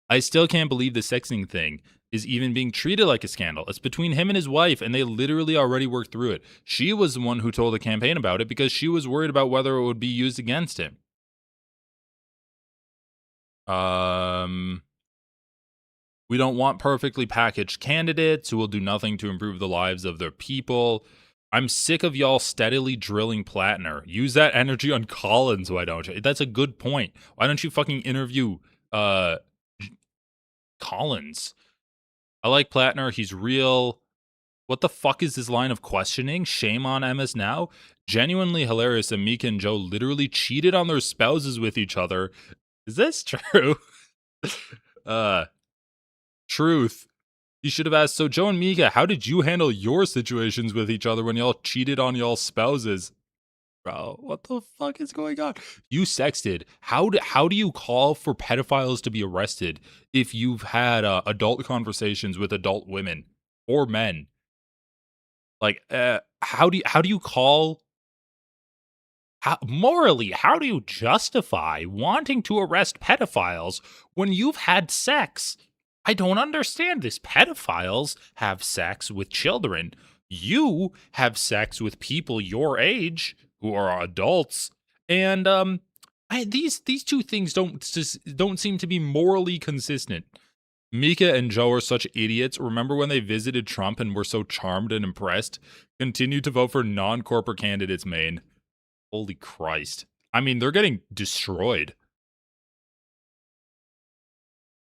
I still can't believe the sexting thing is even being treated like a scandal. It's between him and his wife, and they literally already worked through it. She was the one who told the campaign about it because she was worried about whether it would be used against him. We don't want perfectly packaged candidates who will do nothing to improve the lives of their people. I'm sick of y'all steadily drilling Platner. Use that energy on Collins, why don't you? That's a good point. Why don't you fucking interview Collins. I like Platner. He's real. What the fuck is this line of questioning? Shame on Emma's now? Genuinely hilarious that Mika and Joe literally cheated on their spouses with each other. Is this true? Truth. He should have asked, so Joe and Mika, how did you handle your situations with each other when y'all cheated on y'all spouses? Bro, what the fuck is going on? You sexted. How do you call for pedophiles to be arrested if you've had adult conversations with adult women or men? Like, how do you call? Morally, how do you justify wanting to arrest pedophiles when you've had sex? I don't understand this. Pedophiles have sex with children. You have sex with people your age who are adults, and these two things don't seem to be morally consistent. Mika and Joe are such idiots. Remember when they visited Trump and were so charmed and impressed? Continue to vote for non-corporate candidates, Maine. Holy Christ. I mean, they're getting destroyed.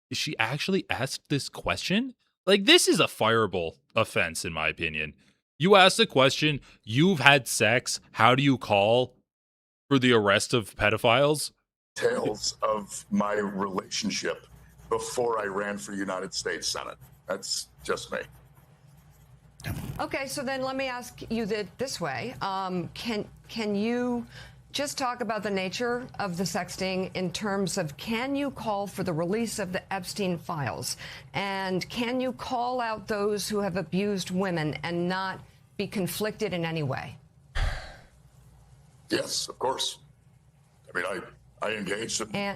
Is she actually asked this question? Like, this is a fireable offense, in my opinion. You asked the question, you've had sex, how do you call for the arrest of pedophiles? Tales of my relationship before I ran for United States Senate. That's just me. Okay, so then let me ask you this way. Can you just talk about the nature of the sexting in terms of, can you call for the release of the Epstein files? And can you call out those who have abused women and not be conflicted in any way? Yes, of course. I mean, I engaged in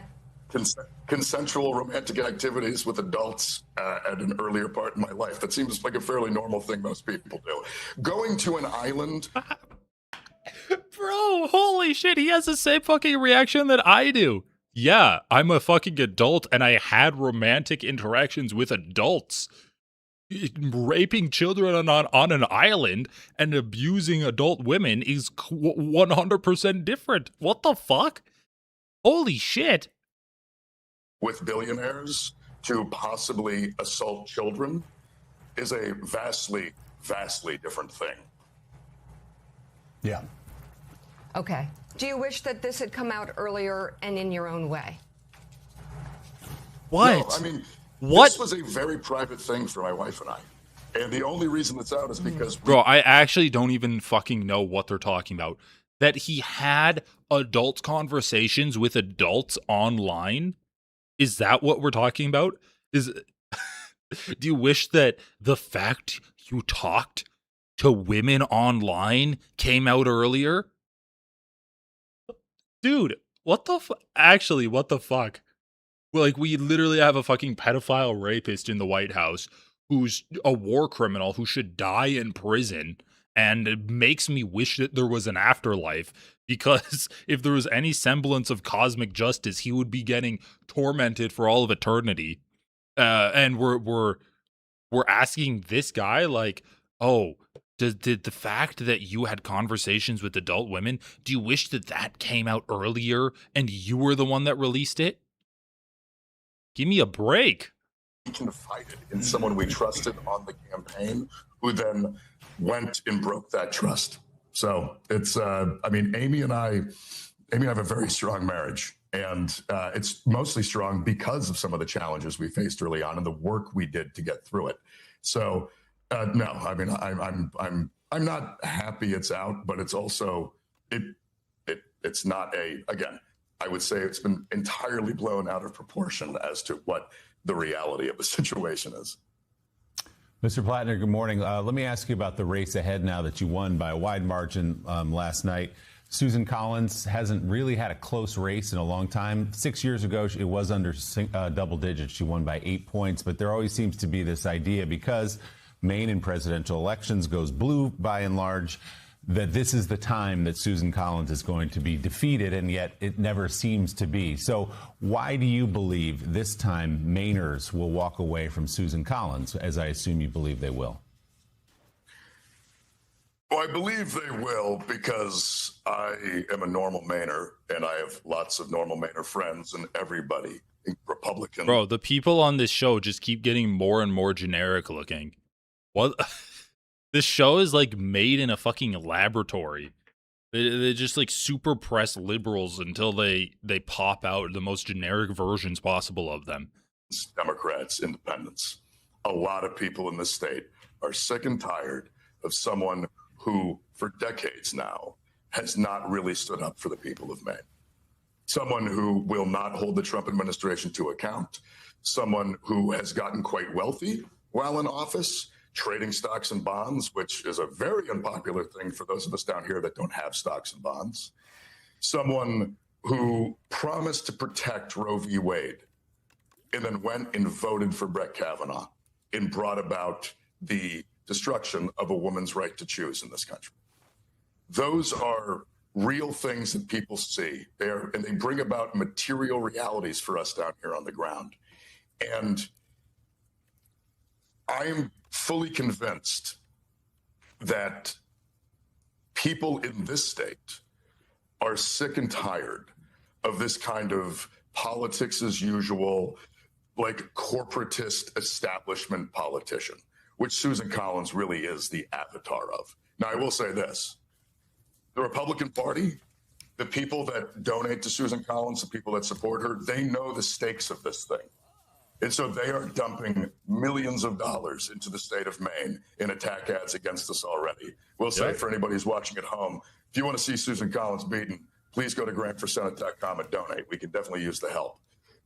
consensual romantic activities with adults at an earlier part in my life. That seems like a fairly normal thing most people do. Going to an island. Bro, holy shit, he has the same fucking reaction that I do. Yeah, I'm a fucking adult and I had romantic interactions with adults. Raping children on an island and abusing adult women is 100% different. What the fuck? Holy shit. With billionaires to possibly assault children is a vastly, vastly different thing. Yeah. Okay. Do you wish that this had come out earlier and in your own way? What? No, I mean, this was a very private thing for my wife and I. And the only reason it's out is because... Bro, I actually don't even fucking know what they're talking about. That he had adult conversations with adults online? Is that what we're talking about? Do you wish that the fact you talked to women online came out earlier? Dude, what the actually, what the fuck? Like, we literally have a fucking pedophile rapist in the White House who's a war criminal who should die in prison, and it makes me wish that there was an afterlife, because if there was any semblance of cosmic justice, he would be getting tormented for all of eternity. And we're asking this guy, like, oh, did the fact that you had conversations with adult women, do you wish that came out earlier and you were the one that released it? Give me a break. We confided in someone we trusted on the campaign, who then went and broke that trust. So it's, I mean, Amy and I have a very strong marriage, and it's mostly strong because of some of the challenges we faced early on and the work we did to get through it. So no, I mean, I'm not happy it's out, but it's also it's not again, I would say it's been entirely blown out of proportion as to what the reality of the situation is. Mr. Platner, good morning. Let me ask you about the race ahead now that you won by a wide margin last night. Susan Collins hasn't really had a close race in a long time. 6 years ago, it was under double digits. She won by 8 points. But there always seems to be this idea, because Maine in presidential elections goes blue by and large, that this is the time that Susan Collins is going to be defeated, and yet it never seems to be. So why do you believe this time Mainers will walk away from Susan Collins, as I assume you believe they will? Well, I believe they will because I am a normal Mainer, and I have lots of normal Mainer friends, and everybody Republican. Bro, the people on this show just keep getting more and more generic looking. What? This show is like made in a fucking laboratory. They just like super press liberals until they pop out the most generic versions possible of them. Democrats, independents. A lot of people in this state are sick and tired of someone who, for decades now, has not really stood up for the people of Maine. Someone who will not hold the Trump administration to account. Someone who has gotten quite wealthy while in office, trading stocks and bonds, which is a very unpopular thing for those of us down here that don't have stocks and bonds. Someone who promised to protect Roe v. Wade and then went and voted for Brett Kavanaugh and brought about the destruction of a woman's right to choose in this country. Those are real things that people see there, and they bring about material realities for us down here on the ground. And I am fully convinced that people in this state are sick and tired of this kind of politics as usual, like corporatist establishment politician, which Susan Collins really is the avatar of. Now, I will say this. The Republican Party, the people that donate to Susan Collins, the people that support her, they know the stakes of this thing. And so they are dumping millions of dollars into the state of Maine in attack ads against us already. We'll say for anybody who's watching at home, if you want to see Susan Collins beaten, please go to grantforsenate.com and donate. We can definitely use the help.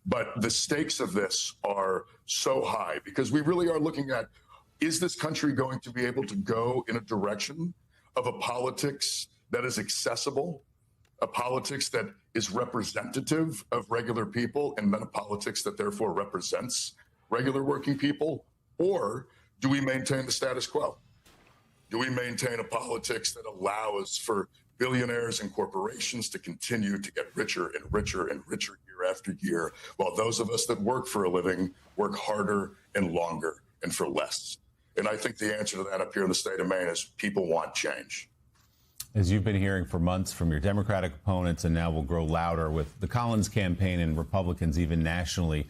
But the stakes of this are so high because we really are looking at, is this country going to be able to go in a direction of a politics that is accessible, a politics that is representative of regular people, and then a politics that therefore represents regular working people? Or do we maintain the status quo? Do we maintain a politics that allows for billionaires and corporations to continue to get richer and richer and richer year after year, while those of us that work for a living work harder and longer and for less? And I think the answer to that up here in the state of Maine is people want change. As you've been hearing for months from your Democratic opponents, and now will grow louder with the Collins campaign and Republicans even nationally,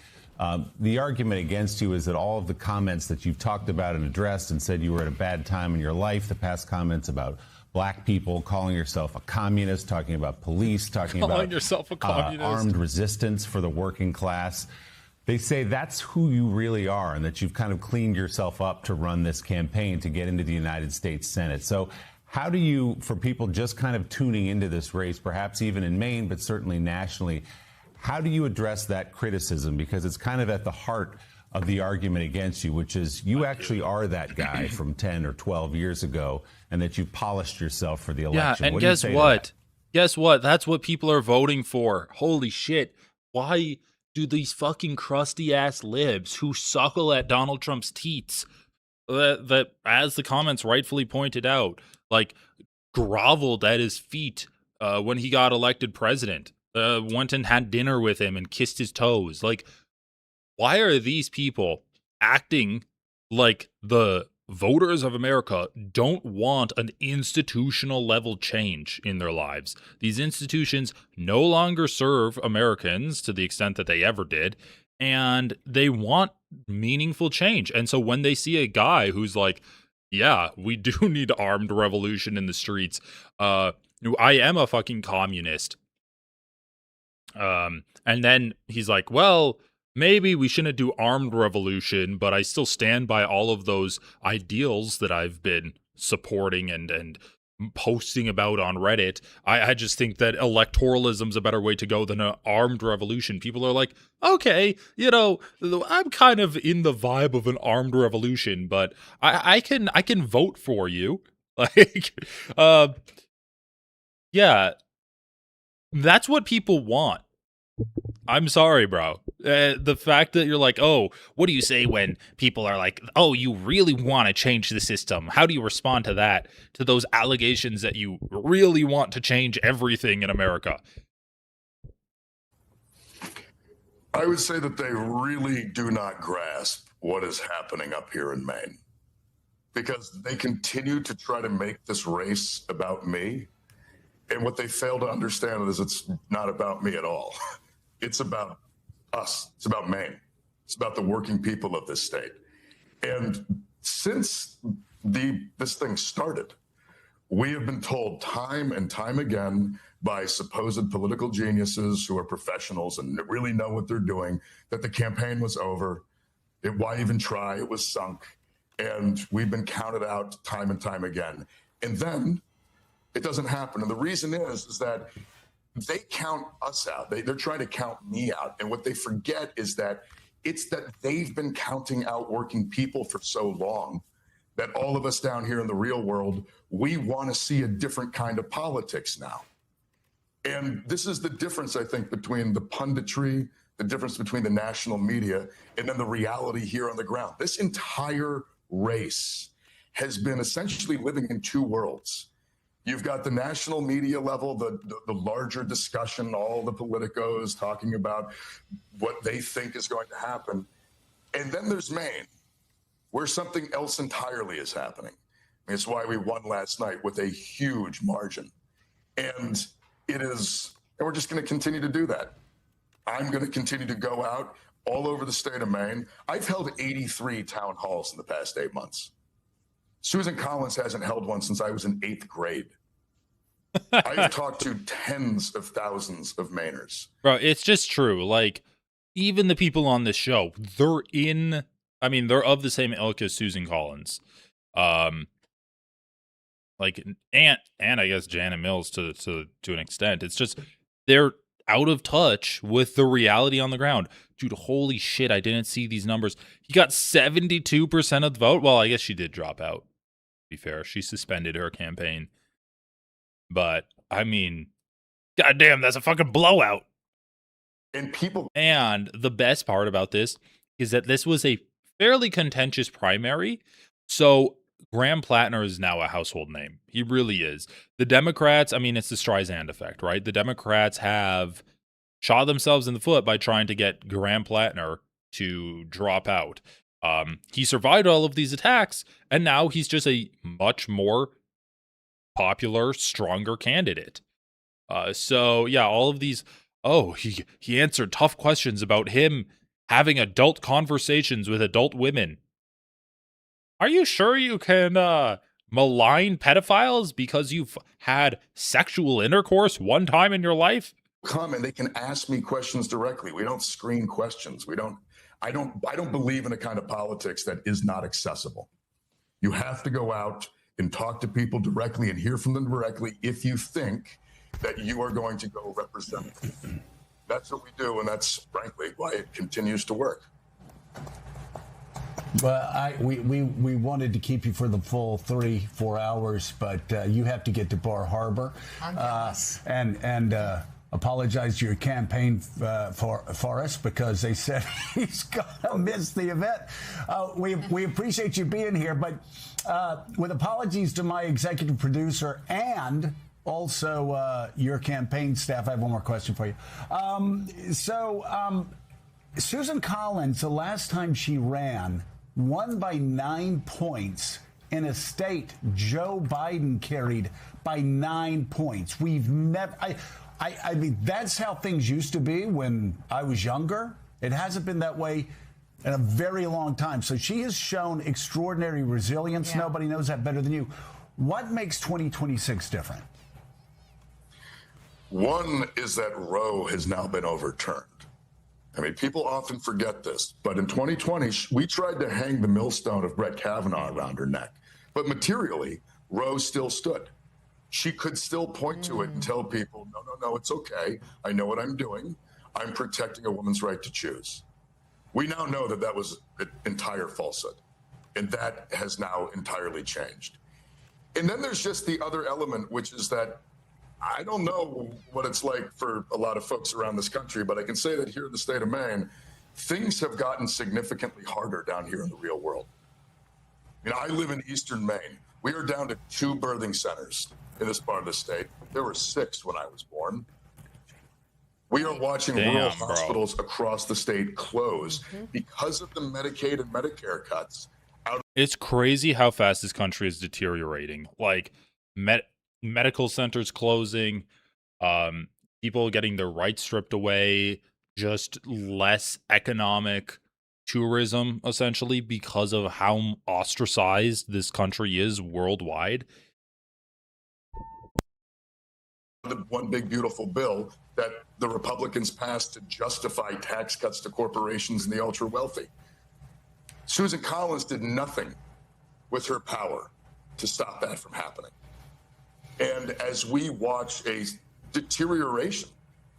the argument against you is that all of the comments that you've talked about and addressed and said you were at a bad time in your life, the past comments about black people, calling yourself a communist, talking about police, talking about yourself a communist, armed resistance for the working class. They say that's who you really are and that you've kind of cleaned yourself up to run this campaign to get into the United States Senate. So how do you, for people just kind of tuning into this race, perhaps even in Maine, but certainly nationally, how do you address that criticism? Because it's kind of at the heart of the argument against you, which is you actually are that guy from 10 or 12 years ago and that you polished yourself for the election. Yeah, and guess what? Guess what? That's what people are voting for. Holy shit. Why do these fucking crusty-ass libs who suckle at Donald Trump's teats, that, as the comments rightfully pointed out, like groveled at his feet when he got elected president, went and had dinner with him and kissed his toes. Like, why are these people acting like the voters of America don't want an institutional level change in their lives? These institutions no longer serve Americans to the extent that they ever did, and they want meaningful change. And so when they see a guy who's like, yeah, we do need armed revolution in the streets. I am a fucking communist. And then he's like, well, maybe we shouldn't do armed revolution, but I still stand by all of those ideals that I've been supporting and posting about on Reddit. I just think that electoralism's a better way to go than an armed revolution. People are like, okay, you know, I'm kind of in the vibe of an armed revolution, but I can vote for you. Like, yeah, that's what people want. I'm sorry, bro. The fact that you're like, oh, what do you say when people are like, oh, you really want to change the system? How do you respond to that, to those allegations that you really want to change everything in America? I would say that they really do not grasp what is happening up here in Maine, because they continue to try to make this race about me. And what they fail to understand is it's not about me at all. It's about us. It's about Maine. It's about the working people of this state. And since this thing started, we have been told time and time again by supposed political geniuses who are professionals and really know what they're doing that the campaign was over. Why even try? It was sunk. And we've been counted out time and time again. And then it doesn't happen. And the reason is that they count us out. They're trying to count me out. And what they forget is that it's that they've been counting out working people for so long that all of us down here in the real world, we want to see a different kind of politics now. And this is the difference, I think, between the punditry, the difference between the national media, and then the reality here on the ground. This entire race has been essentially living in two worlds. You've got the national media level, the larger discussion, all the politicos talking about what they think is going to happen. And then there's Maine, where something else entirely is happening. It's why we won last night with a huge margin. And we're just going to continue to do that. I'm going to continue to go out all over the state of Maine. I've held 83 town halls in the past 8 months. Susan Collins hasn't held one since I was in 8th grade. I've talked to tens of thousands of Mainers. Bro, it's just true. Like, even the people on this show, they're of the same ilk as Susan Collins. Like, and I guess Janet Mills to an extent. It's just, they're out of touch with the reality on the ground. Dude, holy shit, I didn't see these numbers. He got 72% of the vote. Well, I guess she did drop out, to be fair. She suspended her campaign. But, I mean, goddamn, that's a fucking blowout. And the best part about this is that this was a fairly contentious primary. So Graham Platner is now a household name. He really is. The Democrats, I mean, it's the Streisand effect, right? The Democrats have shot themselves in the foot by trying to get Graham Platner to drop out. He survived all of these attacks, and now he's just a much more popular, stronger candidate. So yeah, all of these, he answered tough questions about him having adult conversations with adult women. Are you sure you can malign pedophiles because you've had sexual intercourse one time in your life? Come and they can ask me questions directly. We don't screen questions. I don't believe in a kind of politics that is not accessible. You have to go out and talk to people directly and hear from them directly if you think that you are going to go represent them. That's what we do, and that's frankly why it continues to work. Well, we wanted to keep you for the full 3-4 hours, but you have to get to Bar Harbor, and apologize to your campaign for us because they said he's gonna miss the event. We appreciate you being here, but with apologies to my executive producer and also your campaign staff, I have one more question for you. Susan Collins, the last time she ran, won by 9 points in a state Joe Biden carried by 9 points. We've never, I mean, that's how things used to be when I was younger. It hasn't been that way in a very long time. So she has shown extraordinary resilience. Yeah. Nobody knows that better than you. What makes 2026 different? One is that Roe has now been overturned. I mean, people often forget this, but in 2020, we tried to hang the millstone of Brett Kavanaugh around her neck. But materially, Roe still stood. She could still point to it and tell people, no, it's okay. I know what I'm doing. I'm protecting a woman's right to choose. We now know that that was an entire falsehood, and that has now entirely changed. And then there's just the other element, which is that I don't know what it's like for a lot of folks around this country, but I can say that here in the state of Maine, things have gotten significantly harder down here in the real world. You know, I live in eastern Maine. We are down to 2 birthing centers in this part of the state. There were 6 when I was born. We are watching rural hospitals across the state close because of the Medicaid and Medicare cuts. It's crazy how fast this country is deteriorating. Like, medical centers closing, people getting their rights stripped away, just less economic tourism, essentially, because of how ostracized this country is worldwide. The one big beautiful bill that the Republicans passed to justify tax cuts to corporations and the ultra wealthy. Susan Collins did nothing with her power to stop that from happening. And as we watch a deterioration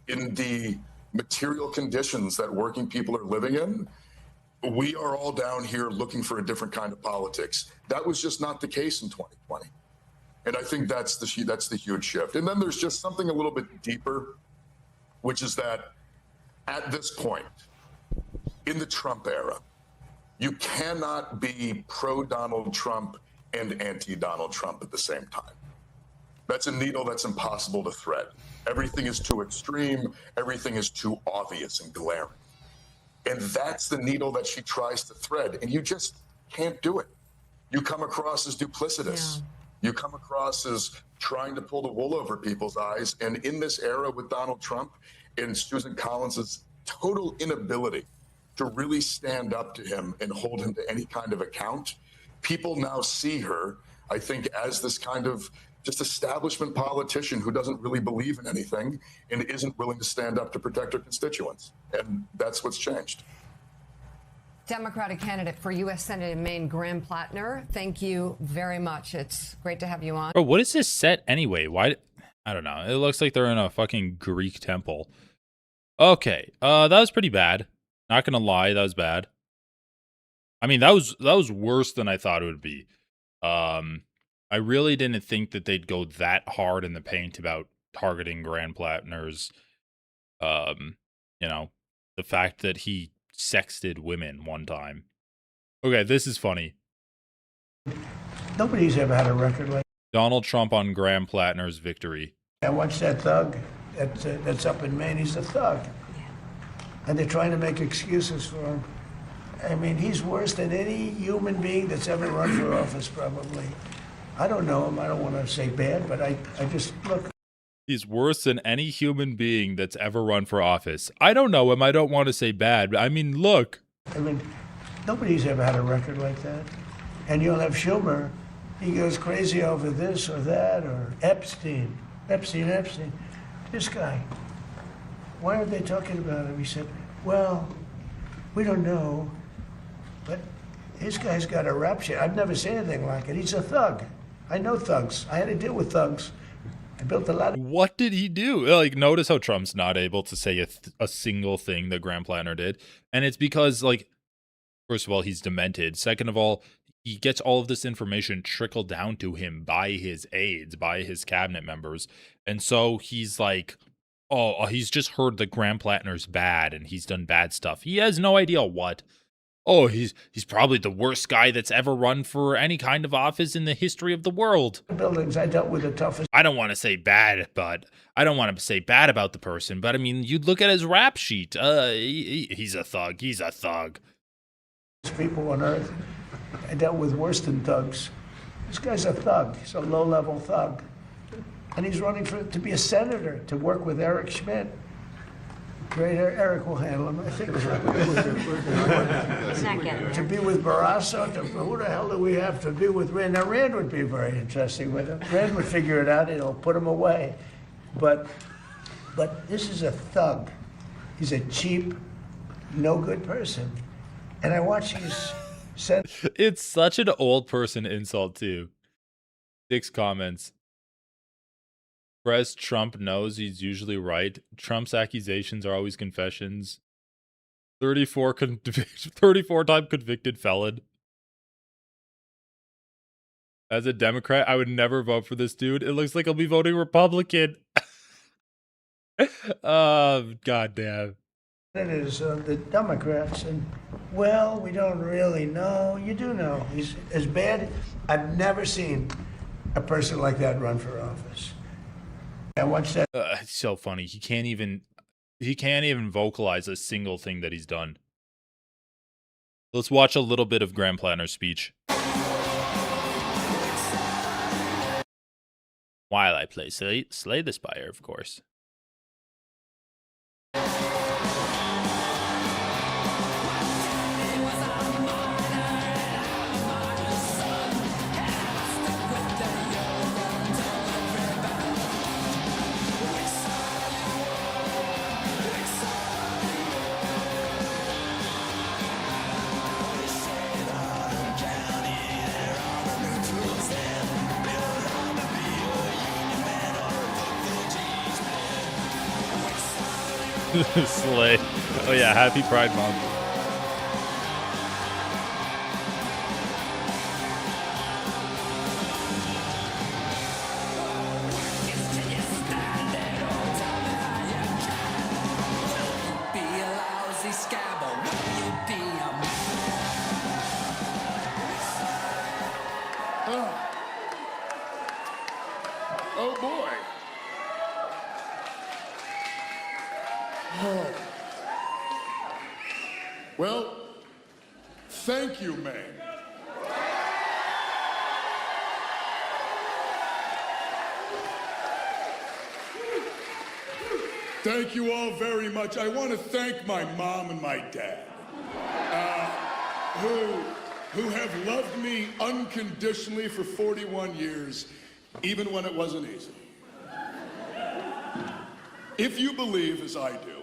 in the material conditions that working people are living in, we are all down here looking for a different kind of politics. That was just not the case in 2020. And I think that's the huge shift. And then there's just something a little bit deeper, which is that at this point in the Trump era, you cannot be pro-Donald Trump and anti-Donald Trump at the same time. That's a needle that's impossible to thread. Everything is too extreme. Everything is too obvious and glaring. And that's the needle that she tries to thread. And you just can't do it. You come across as duplicitous. Yeah. You come across as trying to pull the wool over people's eyes. And in this era with Donald Trump and Susan Collins's total inability to really stand up to him and hold him to any kind of account, people now see her, I think, as this kind of just establishment politician who doesn't really believe in anything and isn't willing to stand up to protect her constituents. And that's what's changed. Democratic candidate for U.S. Senate in Maine, Graham Platner, thank you very much. It's great to have you on. Bro, what is this set anyway? Why? I don't know. It looks like they're in a fucking Greek temple. Okay, that was pretty bad. Not gonna lie, that was bad. I mean, that was worse than I thought it would be. I really didn't think that they'd go that hard in the paint about targeting Graham Platner's, you know, the fact that he sexted women one time. Okay, this is funny. Nobody's ever had a record like Donald Trump on Graham Platner's victory. I watched that thug that's up in Maine. He's a thug. And they're trying to make excuses for him. I mean, he's worse than any human being that's ever run for office, probably. I don't know him. I don't want to say bad, but I just look. He's worse than any human being that's ever run for office. I don't know him. I don't want to say bad. I mean, look. I mean, nobody's ever had a record like that. And you'll have Schumer. He goes crazy over this or that, or Epstein. This guy. Why aren't they talking about him? He said, well, we don't know, but this guy's got a rap sheet. I've never seen anything like it. He's a thug. I know thugs. I had to deal with thugs. I built a lot of... What did he do? Like, notice how Trump's not able to say a single thing that Graham Platner did. And it's because, like, first of all, he's demented. Second of all, he gets all of this information trickled down to him by his aides, by his cabinet members. And so he's like, oh, he's just heard that Graham Platner's bad and he's done bad stuff. He has no idea what. Oh, he's probably the worst guy that's ever run for any kind of office in the history of the world. Buildings, I dealt with the toughest. I don't want to say bad, but I don't want to say bad about the person. But I mean, you look at his rap sheet. He's a thug. He's a thug. People on earth. I dealt with worse than thugs. This guy's a thug. He's a low-level thug. And he's running to be a senator, to work with Eric Schmidt. Great, Eric will handle him, I think. To be with Barrasso, who the hell do we have to be with Rand? Now, Rand would be very interesting with him. Rand would figure it out, he'll put him away. But this is a thug. He's a cheap, no good person. And I watch his... It's such an old person insult, too. 6 comments. Whereas Trump knows he's usually right. Trump's accusations are always confessions. 34-time convicted felon. As a Democrat, I would never vote for this dude. It looks like I'll be voting Republican. Oh, goddamn. It is the Democrats, and well, we don't really know. You do know. He's as bad. I've never seen a person like that run for office. I watched that. It's so funny. He can't even vocalize a single thing that he's done. Let's watch a little bit of Graham Platner's speech. While I play Slay the Spire, of course. Slay. Oh yeah, happy Pride Month. Oh boy. Oh. Well, thank you, Maine. Thank you all very much. I want to thank my mom and my dad, who have loved me unconditionally for 41 years, even when it wasn't easy. If you believe, as I do,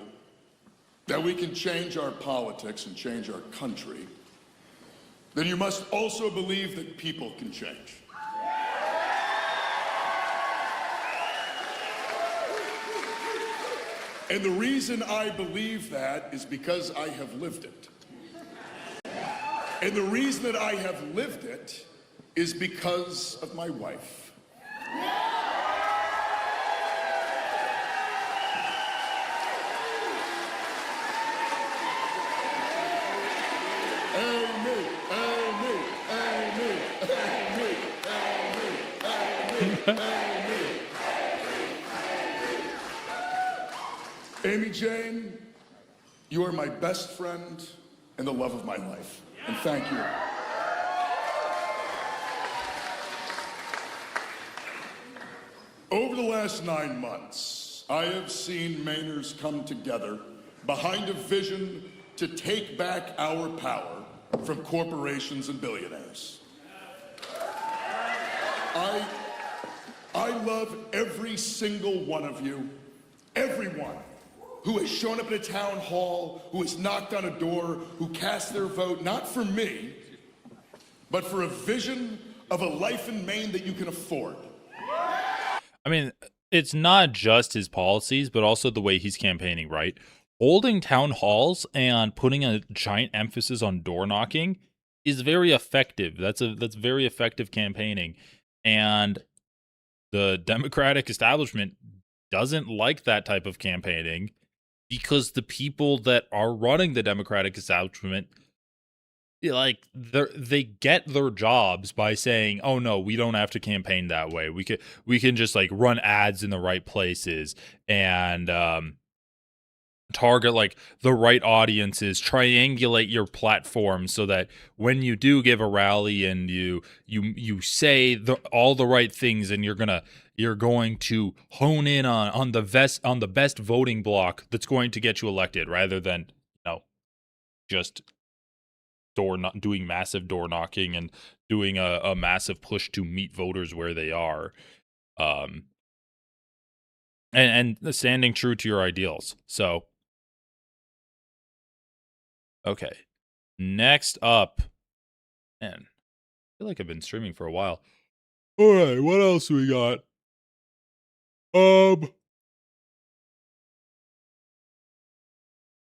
that we can change our politics and change our country, then you must also believe that people can change. And the reason I believe that is because I have lived it. And the reason that I have lived it is because of my wife. Amy Jane, you are my best friend and the love of my life. And thank you. Over the last 9 months, I have seen Mainers come together behind a vision to take back our power from corporations and billionaires. I love every single one of you, everyone who has shown up at a town hall, who has knocked on a door, who cast their vote, not for me, but for a vision of a life in Maine that you can afford. I mean, it's not just his policies, but also the way he's campaigning, right? Holding town halls and putting a giant emphasis on door knocking is very effective. That's very effective campaigning. And the Democratic establishment doesn't like that type of campaigning because the people that are running the Democratic establishment, like, they get their jobs by saying, "Oh no, we don't have to campaign that way. We can just like run ads in the right places and target like the right audiences, triangulate your platform so that when you do give a rally and you say all the right things and you're going to hone in on the best voting block that's going to get you elected, rather than just doing massive door knocking and doing a massive push to meet voters where they are, and standing true to your ideals." So okay, next up, man, I feel like I've been streaming for a while. All right, what else we got?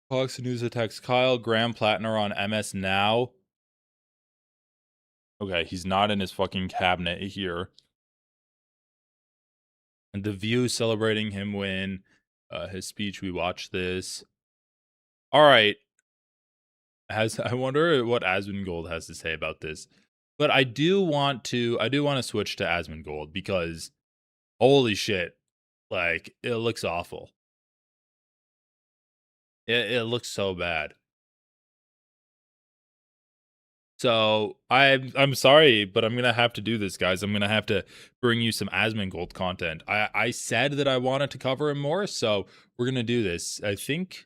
Fox News attacks Kyle Graham Platner on MS Now. Okay, he's not in his fucking cabinet here. And The View celebrating him win. His speech, we watched this. All right. I wonder what Asmongold has to say about this. But I do want to switch to Asmongold because holy shit, like, it looks awful. It looks so bad. So I'm sorry, but I'm gonna have to do this, guys. I'm gonna have to bring you some Asmongold content. I said that I wanted to cover him more, so we're gonna do this. I think,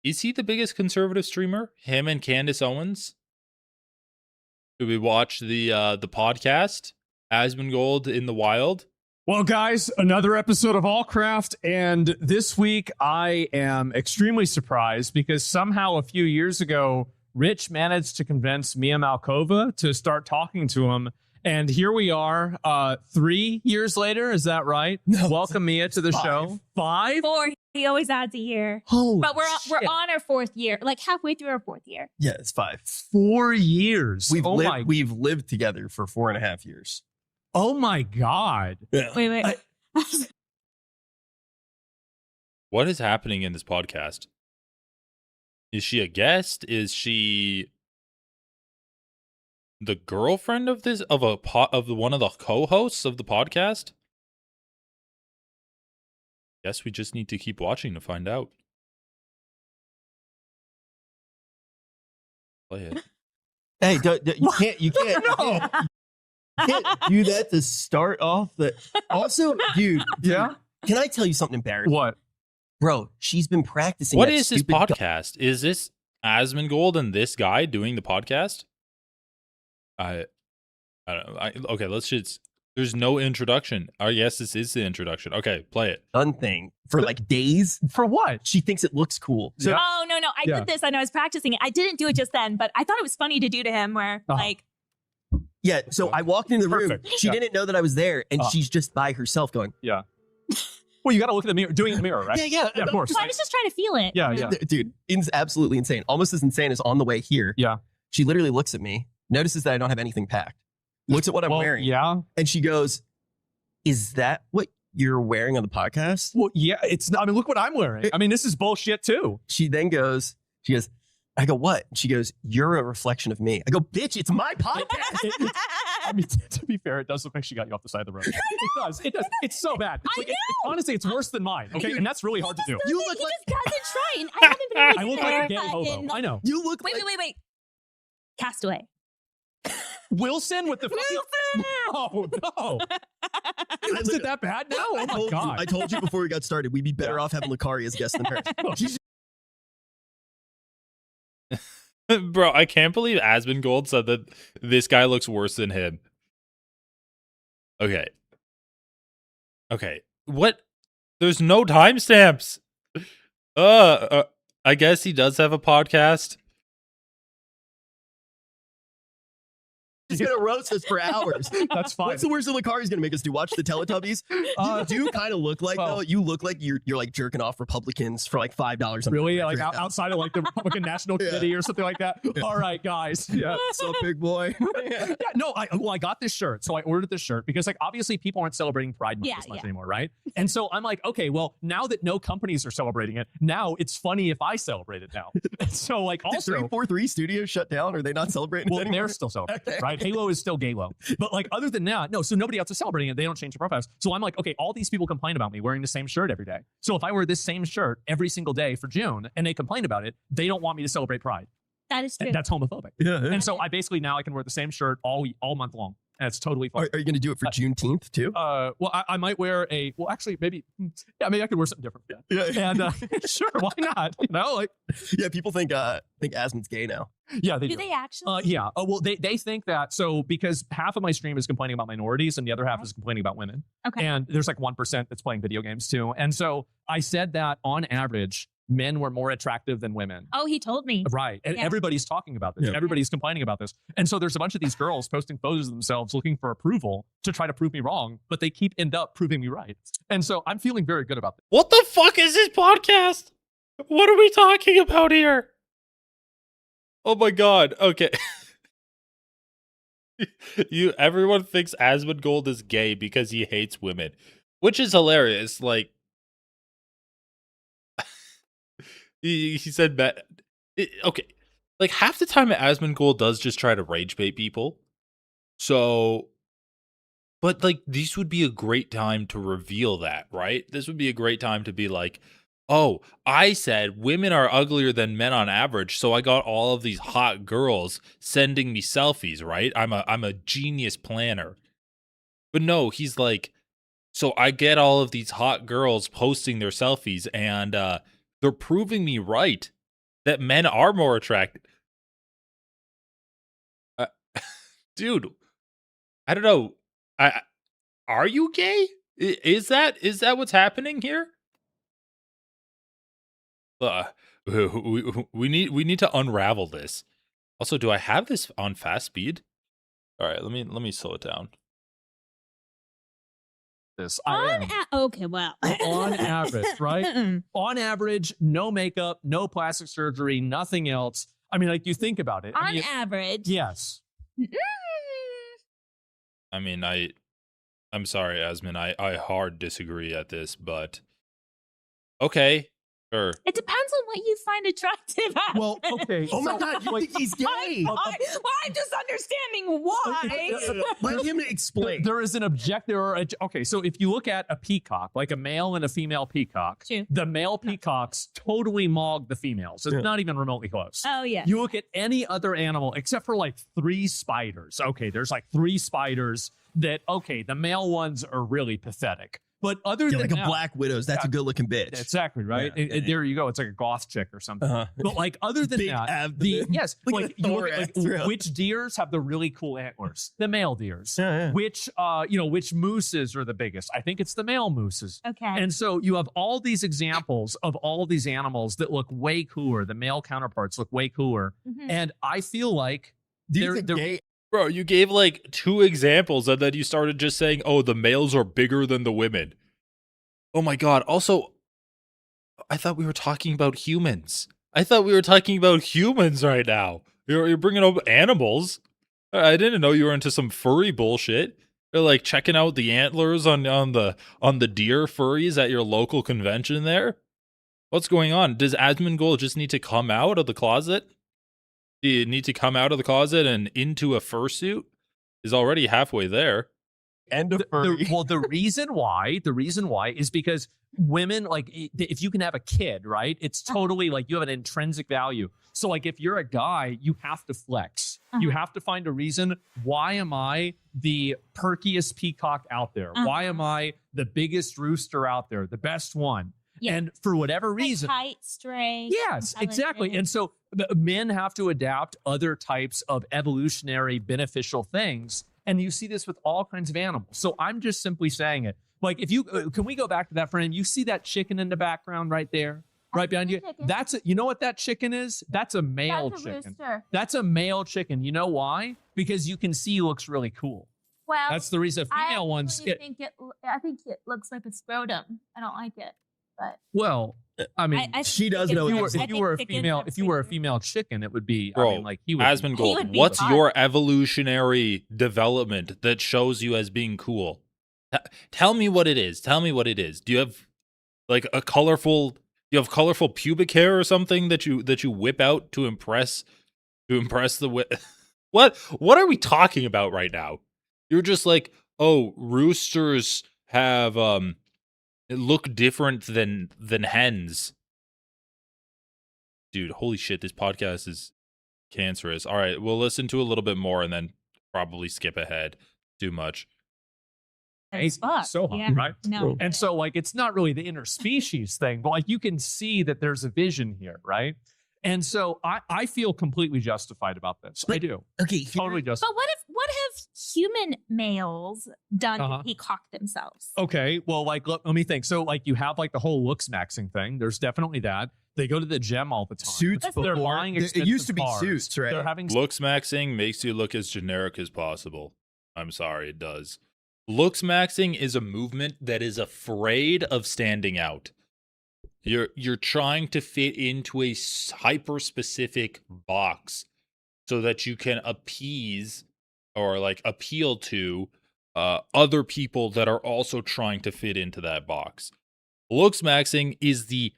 is he the biggest conservative streamer? Him and Candace Owens? Did we watch the podcast Asmongold in the Wild? Well, guys, another episode of Allcraft, and this week I am extremely surprised because somehow a few years ago, Rich managed to convince Mia Malkova to start talking to him, And here we are, 3 years later. Is that right? No, welcome Mia to the show. 5? 4. He always adds a year. Holy but we're shit. on our 4th year, like halfway through our 4th year. Yeah, it's 5. 4 years. We've lived together for 4.5 years. Oh my God. Yeah. Wait. What is happening in this podcast? Is she a guest? Is she the girlfriend of one of the co-hosts of the podcast? Guess we just need to keep watching to find out. Play it. Hey, you can't do that to start off the. Also, dude. Yeah. Can I tell you something embarrassing? What? Bro, she's been practicing. What is this podcast? Is this Asmongold and this guy doing the podcast? I don't know. Okay, let's just. There's no introduction. Oh, yes, this is the introduction. Okay, play it. Done thing for like days. For what? She thinks it looks cool. So, oh, no. I did this and I was practicing it. I didn't do it just then, but I thought it was funny to do to him where like. Yeah, so I walked into the room. She didn't know that I was there, and she's just by herself going. Yeah. Well, you got to look at the mirror, doing it in the mirror, right? Yeah, of course. So I was just trying to feel it. Yeah. Dude, it's absolutely insane. Almost as insane as on the way here. Yeah. She literally looks at me, notices that I don't have anything packed, looks at what I'm wearing. Yeah. And she goes, "Is that what you're wearing on the podcast?" Well, yeah, it's not. I mean, look what I'm wearing. I mean, this is bullshit too. She then goes, I go, "What?" She goes, "You're a reflection of me." I go, "Bitch, it's my podcast." I mean, to be fair, it does look like she got you off the side of the road. It does. It's so bad. Honestly, it's worse than mine. Okay, and that's really hard to do. You look like just hasn't tried. I haven't been able to I look like a gay hobo. I know. You look Wait. Castaway. Wilson with the Oh no! Is it that bad now? Oh my God! I told you before we got started, we'd be better off having Lucari as guest than her. Bro, I can't believe Asmongold said that this guy looks worse than him. Okay. What? There's no timestamps. I guess he does have a podcast. He's gonna roast us for hours. That's fine. What's the worst that Lucari's gonna make us do? Watch the Teletubbies? You do kind of look like though. You look like you're like jerking off Republicans for like $5. Really? Like outside of like the Republican National Committee or something like that? Yeah. All right, guys. Yeah. So big boy. No, I got this shirt. So I ordered this shirt because like obviously people aren't celebrating Pride Month as much anymore, right? And so I'm like, okay, well, now that no companies are celebrating it, now it's funny if I celebrate it now. And so like also 343 Studios shut down. Are they not celebrating it anymore? They're still celebrating, right? Halo is still Galo. But like other than that, no, so nobody else is celebrating it. They don't change their profiles. So I'm like, okay, all these people complain about me wearing the same shirt every day. So if I wear this same shirt every single day for June and they complain about it, they don't want me to celebrate Pride. That is true. That's homophobic. Yeah. And so I basically now I can wear the same shirt all month long. And it's totally fine. Are you going to do it for Juneteenth too? Well, I might wear actually maybe I could wear something different. Yeah. And sure, why not? You know, like people think Asmon's gay now. Yeah, they do. They actually? Yeah. Oh, well, they think that. So because half of my stream is complaining about minorities and the other half is complaining about women. Okay. And there's like 1% that's playing video games too. And so I said that on average, men were more attractive than women. Oh, he told me. Right. And everybody's talking about this. Yeah. Everybody's complaining about this. And so there's a bunch of these girls posting photos of themselves looking for approval to try to prove me wrong, but they end up proving me right. And so I'm feeling very good about this. What the fuck is this podcast? What are we talking about here? Oh my God. Okay. Everyone thinks Asmongold is gay because he hates women, which is hilarious. Like, he said that. Okay. Like, half the time Asmongold does just try to rage bait people. So, but like, this would be a great time to reveal that, right? This would be a great time to be like, oh, I said women are uglier than men on average, so I got all of these hot girls sending me selfies, right? I'm a genius planner. But no, he's like, so I get all of these hot girls posting their selfies, and they're proving me right that men are more attractive. Dude, I don't know. Are you gay? Is that what's happening here? We need to unravel this. Also, do I have this on fast speed? All right, let me slow it down. This Okay, well. on average, right? On average, no makeup, no plastic surgery, nothing else. I mean, like, you think about it. On average. Yes. I mean, I'm sorry, Asmon. I hard disagree at this, but okay, sure. It depends on what you find attractive. Well, okay. Oh my God, you think he's gay? I'm just understanding why. Let him explain. There is an objective. Okay, so if you look at a peacock, like a male and a female peacock, the male peacocks totally mauled the females. It's not even remotely close. Oh, yeah. You look at any other animal, except for like 3 spiders. Okay, there's like 3 spiders that, okay, the male ones are really pathetic. But other than like that, a black widow's, that's a good looking bitch. Exactly, right? Yeah, There you go. It's like a goth chick or something. But like other than Big that, abdomen. like you look at like, which deers have the really cool antlers? The male deers. Which which mooses are the biggest? I think it's the male mooses. Okay. And so you have all these examples of all these animals that look way cooler. The male counterparts look way cooler. And I feel like they're Bro, you gave like 2 examples and then you started just saying, oh, the males are bigger than the women. Oh my God. Also, I thought we were talking about humans. I thought we were talking about humans right now. You're bringing up animals. I didn't know you were into some furry bullshit. You're like checking out the antlers on the deer furries at your local convention there. What's going on? Does Asmongold just need to come out of the closet? Do you need to come out of the closet and into a fursuit? He's already halfway there. And a furry. The reason why is because women, like, if you can have a kid, right? It's totally like you have an intrinsic value. So like if you're a guy, you have to flex. You have to find a reason. Why am I the perkiest peacock out there? Why am I the biggest rooster out there? The best one? Yeah. And for whatever reason, tight, straight. Yes, exactly. And so men have to adapt other types of evolutionary beneficial things. And you see this with all kinds of animals. So I'm just simply saying it. Like, if you can we go back to that frame? You see that chicken in the background right there, right behind you? That's you know what that chicken is? That's a male chicken. Rooster. That's a male chicken. You know why? Because you can see looks really cool. Well, that's the reason. Female ones. I think it looks like a scrotum. I don't like it. But well, I mean, she does know. If you were a female chicken, it would be. Bro, I mean, like he would. Asmongold, what's your evolutionary development that shows you as being cool? Tell me what it is. Tell me what it is. Do you have like a colorful? You have colorful pubic hair or something that you whip out to impress the What are we talking about right now? You're just like, oh, roosters have look different than hens. Dude, holy shit, this podcast is cancerous. All right, we'll listen to a little bit more and then probably skip ahead too much. It's so hot, right? No. And so, like, it's not really the interspecies thing, but like you can see that there's a vision here, right? And so I feel completely justified about this. I do. Okay, totally justified. But what have human males done to peacock themselves? Okay, well, like let me think. So, like, you have like the whole looks maxing thing. There's definitely that. They go to the gym all the time. Suits. They're buying expensive It used to be cars. suits, right? They're having Looks maxing makes you look as generic as possible. I'm sorry, it does. Looks maxing is a movement that is afraid of standing out. You're trying to fit into a hyper specific box so that you can appease or like appeal to other people that are also trying to fit into that box. Looks maxing is the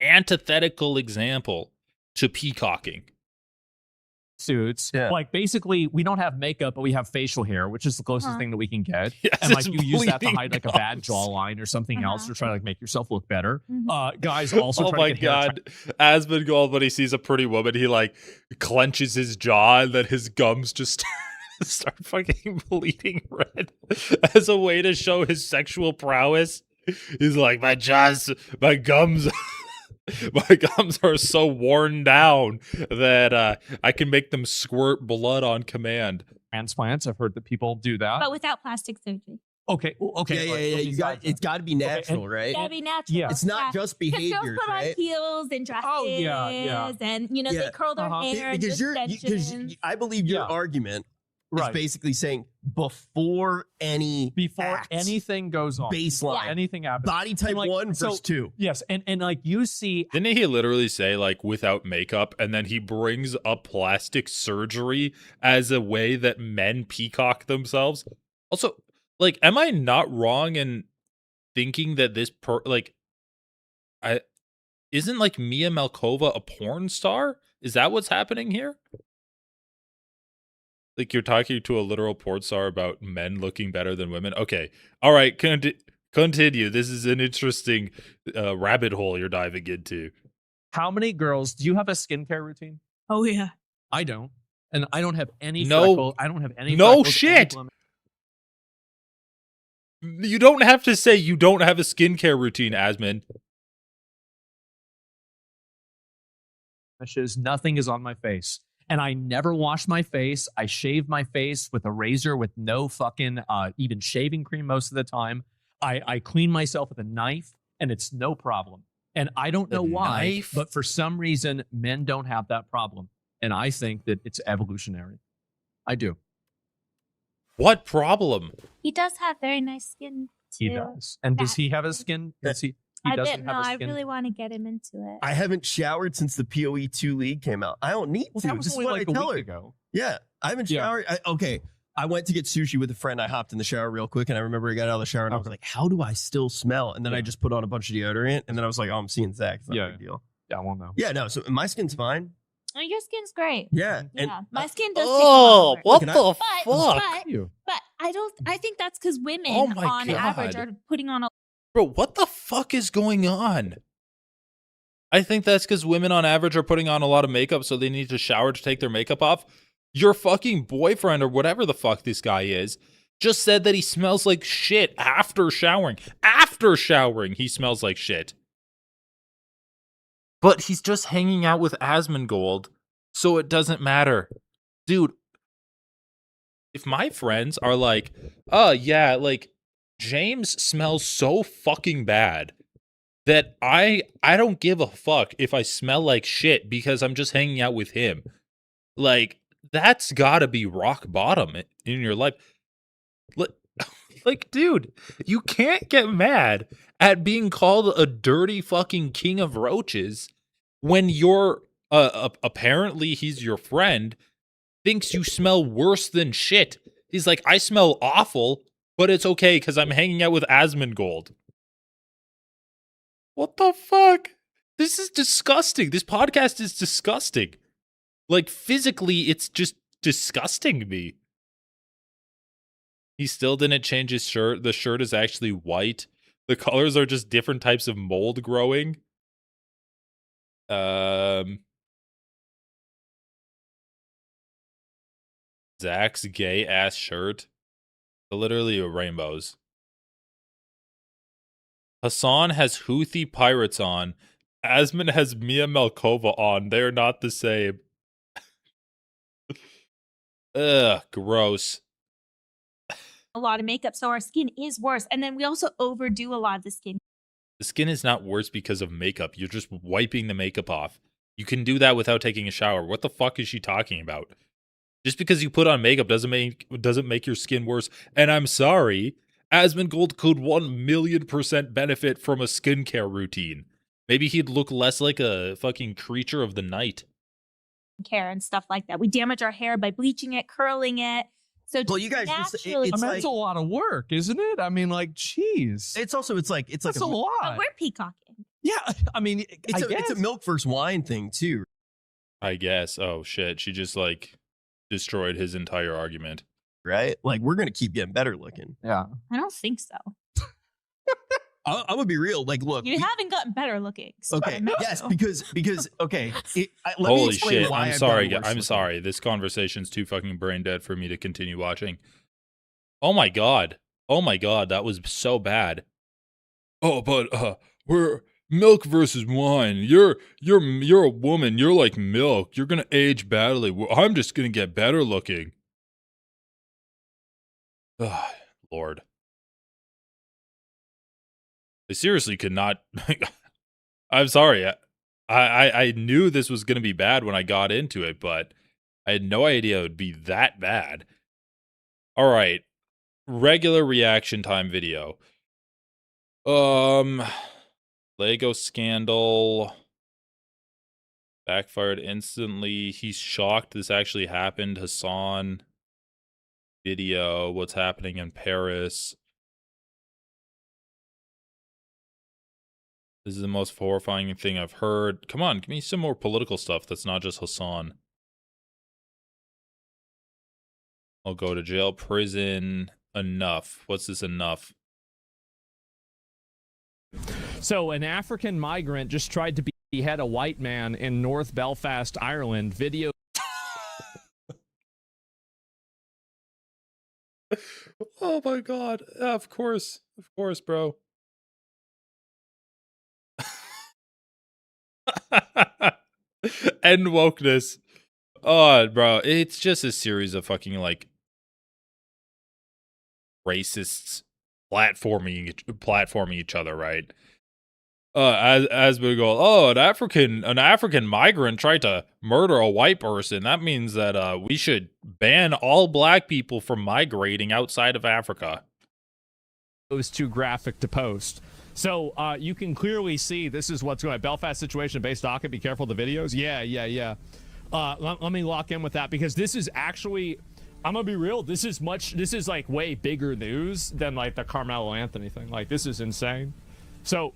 antithetical example to peacocking. Suits. Like, basically, we don't have makeup, but we have facial hair, which is the closest thing that we can get. Yes, and like it's you use that to bleeding hide like a bad jawline or something else to try to like make yourself look better. Guys also oh try my to get hair god, Asmongold, when he sees a pretty woman, he like clenches his jaw and then his gums just start fucking bleeding red as a way to show his sexual prowess. He's like, my gums my gums are so worn down that I can make them squirt blood on command. Transplants, I've heard that people do that. But without plastic surgery. Okay. Okay. Yeah. It's got to be natural, right? It's gotta be natural. Yeah. It's not just behaviors, girls put right? on heels and dresses, yeah. and they curl their hair because and extensions. I believe your argument is basically saying before anything goes on, baseline, anything happens, body type 1 versus 2. Yes, and like you see, didn't he literally say like without makeup, and then he brings up plastic surgery as a way that men peacock themselves? Also, like, am I not wrong in thinking that this isn't like Mia Malkova a porn star? Is that what's happening here? Like, you're talking to a literal porn star about men looking better than women? Okay. All right. Continue. This is an interesting rabbit hole you're diving into. how many girls do you have a skincare routine? Oh yeah. I don't, and I don't have any No. freckles. I don't have any. No freckles, shit. any You don't have to say you don't have a skincare routine, Asmon. blemishes. Nothing is on my face. And I never wash my face. I shave my face with a razor with no fucking even shaving cream most of the time. I clean myself with a knife, and it's no problem. And I don't know why, knife? but for some reason, men don't have that problem. And I think that it's evolutionary. I do. What problem? He does have very nice skin too. He does. And does he have a skin? Does he? He I doesn't didn't have know. a I skin. really want to get him into it. I haven't showered since the PoE 2 league came out. I don't need to. That was This is only what like I a tell week her. ago. Yeah, I haven't Yeah. showered. Okay, I went to get sushi with a friend. I hopped in the shower real quick, and I remember I got out of the shower, and I was like, "How do I still smell?" And then I just put on a bunch of deodorant, and then I was like, "Oh, I'm seeing Zach. It's not a big deal." Yeah, I won't know. Yeah, no. So my skin's fine. Oh, your skin's great. Yeah. Yeah, my skin does. Oh, take a lot of work. what Can I- the But, fuck? but I don't. I think that's because women, Oh my on average, God. are putting on a. Bro, what the fuck is going on? I think that's because women on average are putting on a lot of makeup, so they need to shower to take their makeup off. Your fucking boyfriend, or whatever the fuck this guy is, just said that he smells like shit after showering. After showering, he smells like shit. But he's just hanging out with Asmongold, so it doesn't matter. Dude, if my friends are like, oh yeah, like, James smells so fucking bad that I don't give a fuck if I smell like shit because I'm just hanging out with him. Like, that's gotta be rock bottom in your life. Like, dude, you can't get mad at being called a dirty fucking king of roaches when you're, apparently he's your friend, thinks you smell worse than shit. He's like, I smell awful, but it's okay because I'm hanging out with Asmongold. What the fuck? This is disgusting. This podcast is disgusting. Like, physically, it's just disgusting me. He still didn't change his shirt. The shirt is actually white. The colors are just different types of mold growing. Zach's gay ass shirt. They're literally rainbows. Hassan has Houthi pirates on. Asmon has Mia Malkova on. They're not the same. Ugh, gross. A lot of makeup, so our skin is worse. And then we also overdo a lot of the skin. The skin is not worse because of makeup. You're just wiping the makeup off. You can do that without taking a shower. What the fuck is she talking about? Just because you put on makeup doesn't make your skin worse. And I'm sorry, Asmongold could 1,000,000% benefit from a skincare routine. Maybe he'd look less like a fucking creature of the night. Care and stuff like that. We damage our hair by bleaching it, curling it. So Well, you guys just- naturally, it's That's a lot of work, isn't it? I mean, like, jeez. It's also it's like That's a lot. But we're peacocking. Yeah, I mean, it's a milk versus wine thing too. I guess. Oh shit, she just like destroyed his entire argument. Right? Like, we're gonna keep getting better looking. Yeah. I don't think so. I'm gonna be real. Like, look. You haven't gotten better looking. So Okay. I know Yes, so. because okay. Let me Holy explain shit! why I'm I've sorry. gotten worse I'm looking. sorry. This conversation's too fucking brain dead for me to continue watching. Oh my god. Oh my god. That was so bad. Oh, but we're milk versus wine. You're a woman. You're like milk. You're gonna age badly. I'm just gonna get better looking. Ugh, Lord. I seriously could not. I'm sorry. I knew this was going to be bad when I got into it, but I had no idea it would be that bad. All right. Regular reaction time video. Lego scandal. Backfired instantly. He's shocked this actually happened. Hassan. Video. What's happening in Paris. This is the most horrifying thing I've heard. Come on, give me some more political stuff that's not just Hassan. I'll go to jail, prison, enough. What's this enough? So an African migrant just tried to behead a white man in North Belfast, Ireland. Video. Oh my god. Yeah, of course, bro. End wokeness. Oh, bro, it's just a series of fucking like racists platforming each other, right? As we go, oh, an African migrant tried to murder a white person. That means that we should ban all black people from migrating outside of Africa. It was too graphic to post. So you can clearly see this is what's going on. Belfast situation based docket. Be careful of the videos. Yeah. Let me lock in with that because this is actually, I'm gonna be real. This is like way bigger news than like the Carmelo Anthony thing. Like this is insane. So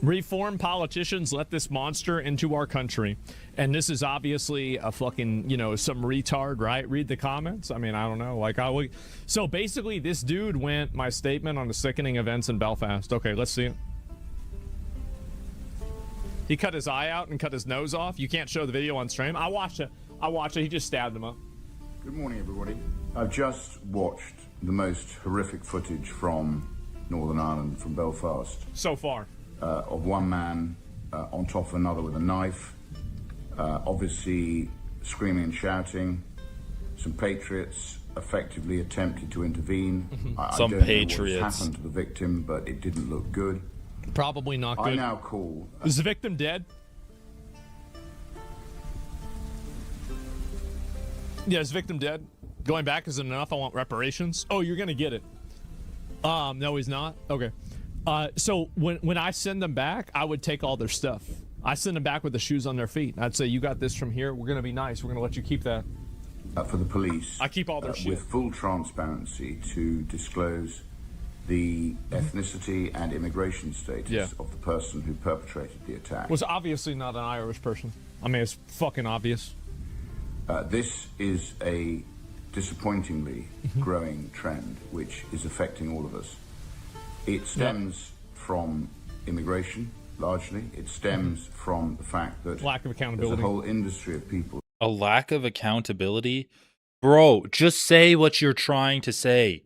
reform politicians let this monster into our country. And this is obviously a fucking, some retard, right? Read the comments. I mean, I don't know. So basically this dude went, my statement on the sickening events in Belfast. Okay, let's see it. He cut his eye out and cut his nose off. You can't show the video on stream. I watched it. He just stabbed him up. Good morning, everybody. I've just watched the most horrific footage from Northern Ireland, from Belfast. So far. Of one man on top of another with a knife, obviously screaming and shouting. Some patriots effectively attempted to intervene. Some I don't patriots. know what happened to the victim, but it didn't look good. Probably not good. I now call... Is the victim dead? Yeah, is the victim dead? Going back isn't enough. I want reparations. Oh, you're gonna get it. No, he's not. Okay. So when I send them back, I would take all their stuff. I send them back with the shoes on their feet. I'd say, you got this from here. We're gonna be nice. We're gonna let you keep that. For the police, I keep all their shit with full transparency to disclose the ethnicity and immigration status of the person who perpetrated the attack. Was obviously not an Irish person. I mean, it's fucking obvious. This is a disappointingly growing trend, which is affecting all of us. It stems from immigration, largely. It stems from the fact that lack of accountability. There's a whole industry of people. A lack of accountability? Bro, just say what you're trying to say.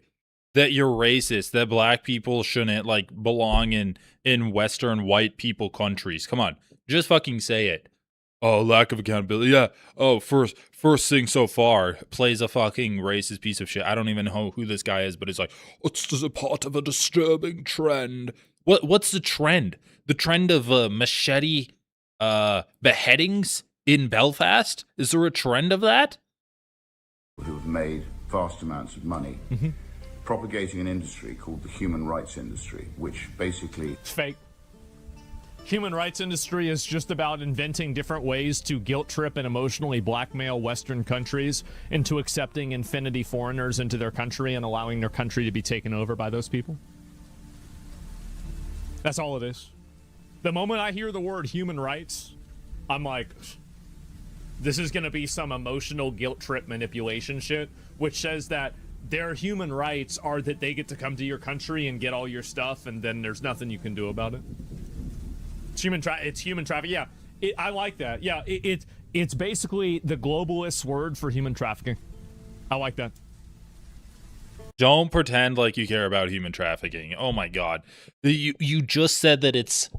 That you're racist, that black people shouldn't belong in Western white people countries. Come on, just fucking say it. Oh, lack of accountability. Yeah. Oh, first thing so far, plays a fucking racist piece of shit. I don't even know who this guy is, but it's like, it's just a part of a disturbing trend. What's the trend? The trend of machete beheadings in Belfast? Is there a trend of that? Who have made vast amounts of money. Propagating an industry called the human rights industry, which basically... It's fake. Human rights industry is just about inventing different ways to guilt trip and emotionally blackmail Western countries into accepting infinity foreigners into their country and allowing their country to be taken over by those people. That's all it is. The moment I hear the word human rights, I'm like, this is going to be some emotional guilt trip manipulation shit, which says that their human rights are that they get to come to your country and get all your stuff, and then there's nothing you can do about it. It's human trafficking. Yeah, I like that. Yeah, it's basically the globalist word for human trafficking. I like that. Don't pretend like you care about human trafficking. Oh my god. You just said that it's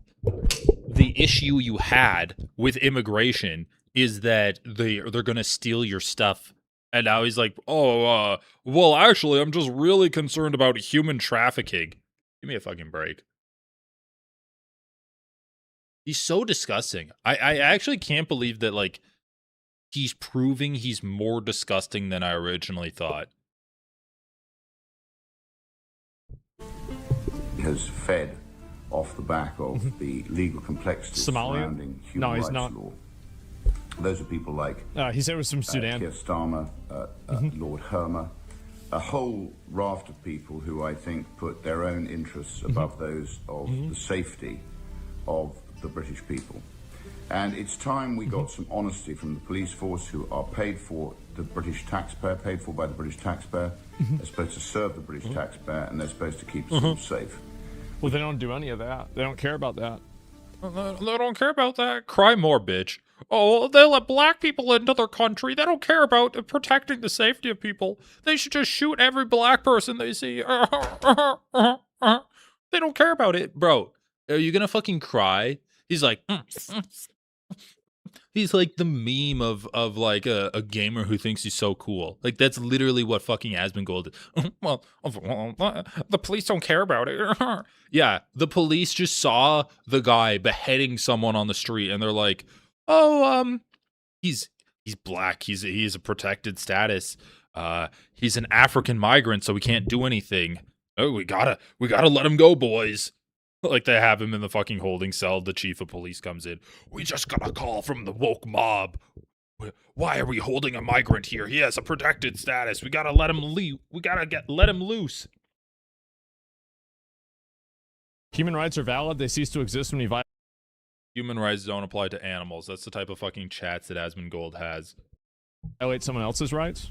the issue you had with immigration is that they're going to steal your stuff. And now he's like, well, actually, I'm just really concerned about human trafficking. Give me a fucking break. He's so disgusting. I actually can't believe that, he's proving he's more disgusting than I originally thought. has fed off the back of the legal complexities surrounding human rights law. Those are people like he said it was from Sudan. Keir Starmer, Lord Hermer, a whole raft of people who I think put their own interests above those of the safety of the British people. And it's time we got some honesty from the police force, who are paid for the British taxpayer, paid for by the British taxpayer. They're supposed to serve the British taxpayer, and they're supposed to keep us all safe. Well, they don't do any of that. They don't care about that. They don't care about that. Cry more, bitch. Oh, they let black people into their country. They don't care about protecting the safety of people. They should just shoot every black person they see. They don't care about it. Bro, are you gonna fucking cry? He's like... He's like the meme of like a gamer who thinks he's so cool. Like, that's literally what fucking Asmongold is. Well, the police don't care about it. Yeah, the police just saw the guy beheading someone on the street, and they're like, "Oh, he's black. He's a protected status. He's an African migrant, so we can't do anything. Oh, we gotta let him go, boys." Like, they have him in the fucking holding cell. The chief of police comes in. "We just got a call from the woke mob. Why are we holding a migrant here? He has a protected status. We gotta let him leave. We gotta let him loose." Human rights are valid. They cease to exist when we violate. Human rights don't apply to animals. That's the type of fucking chats that Asmongold has. Violate someone else's rights.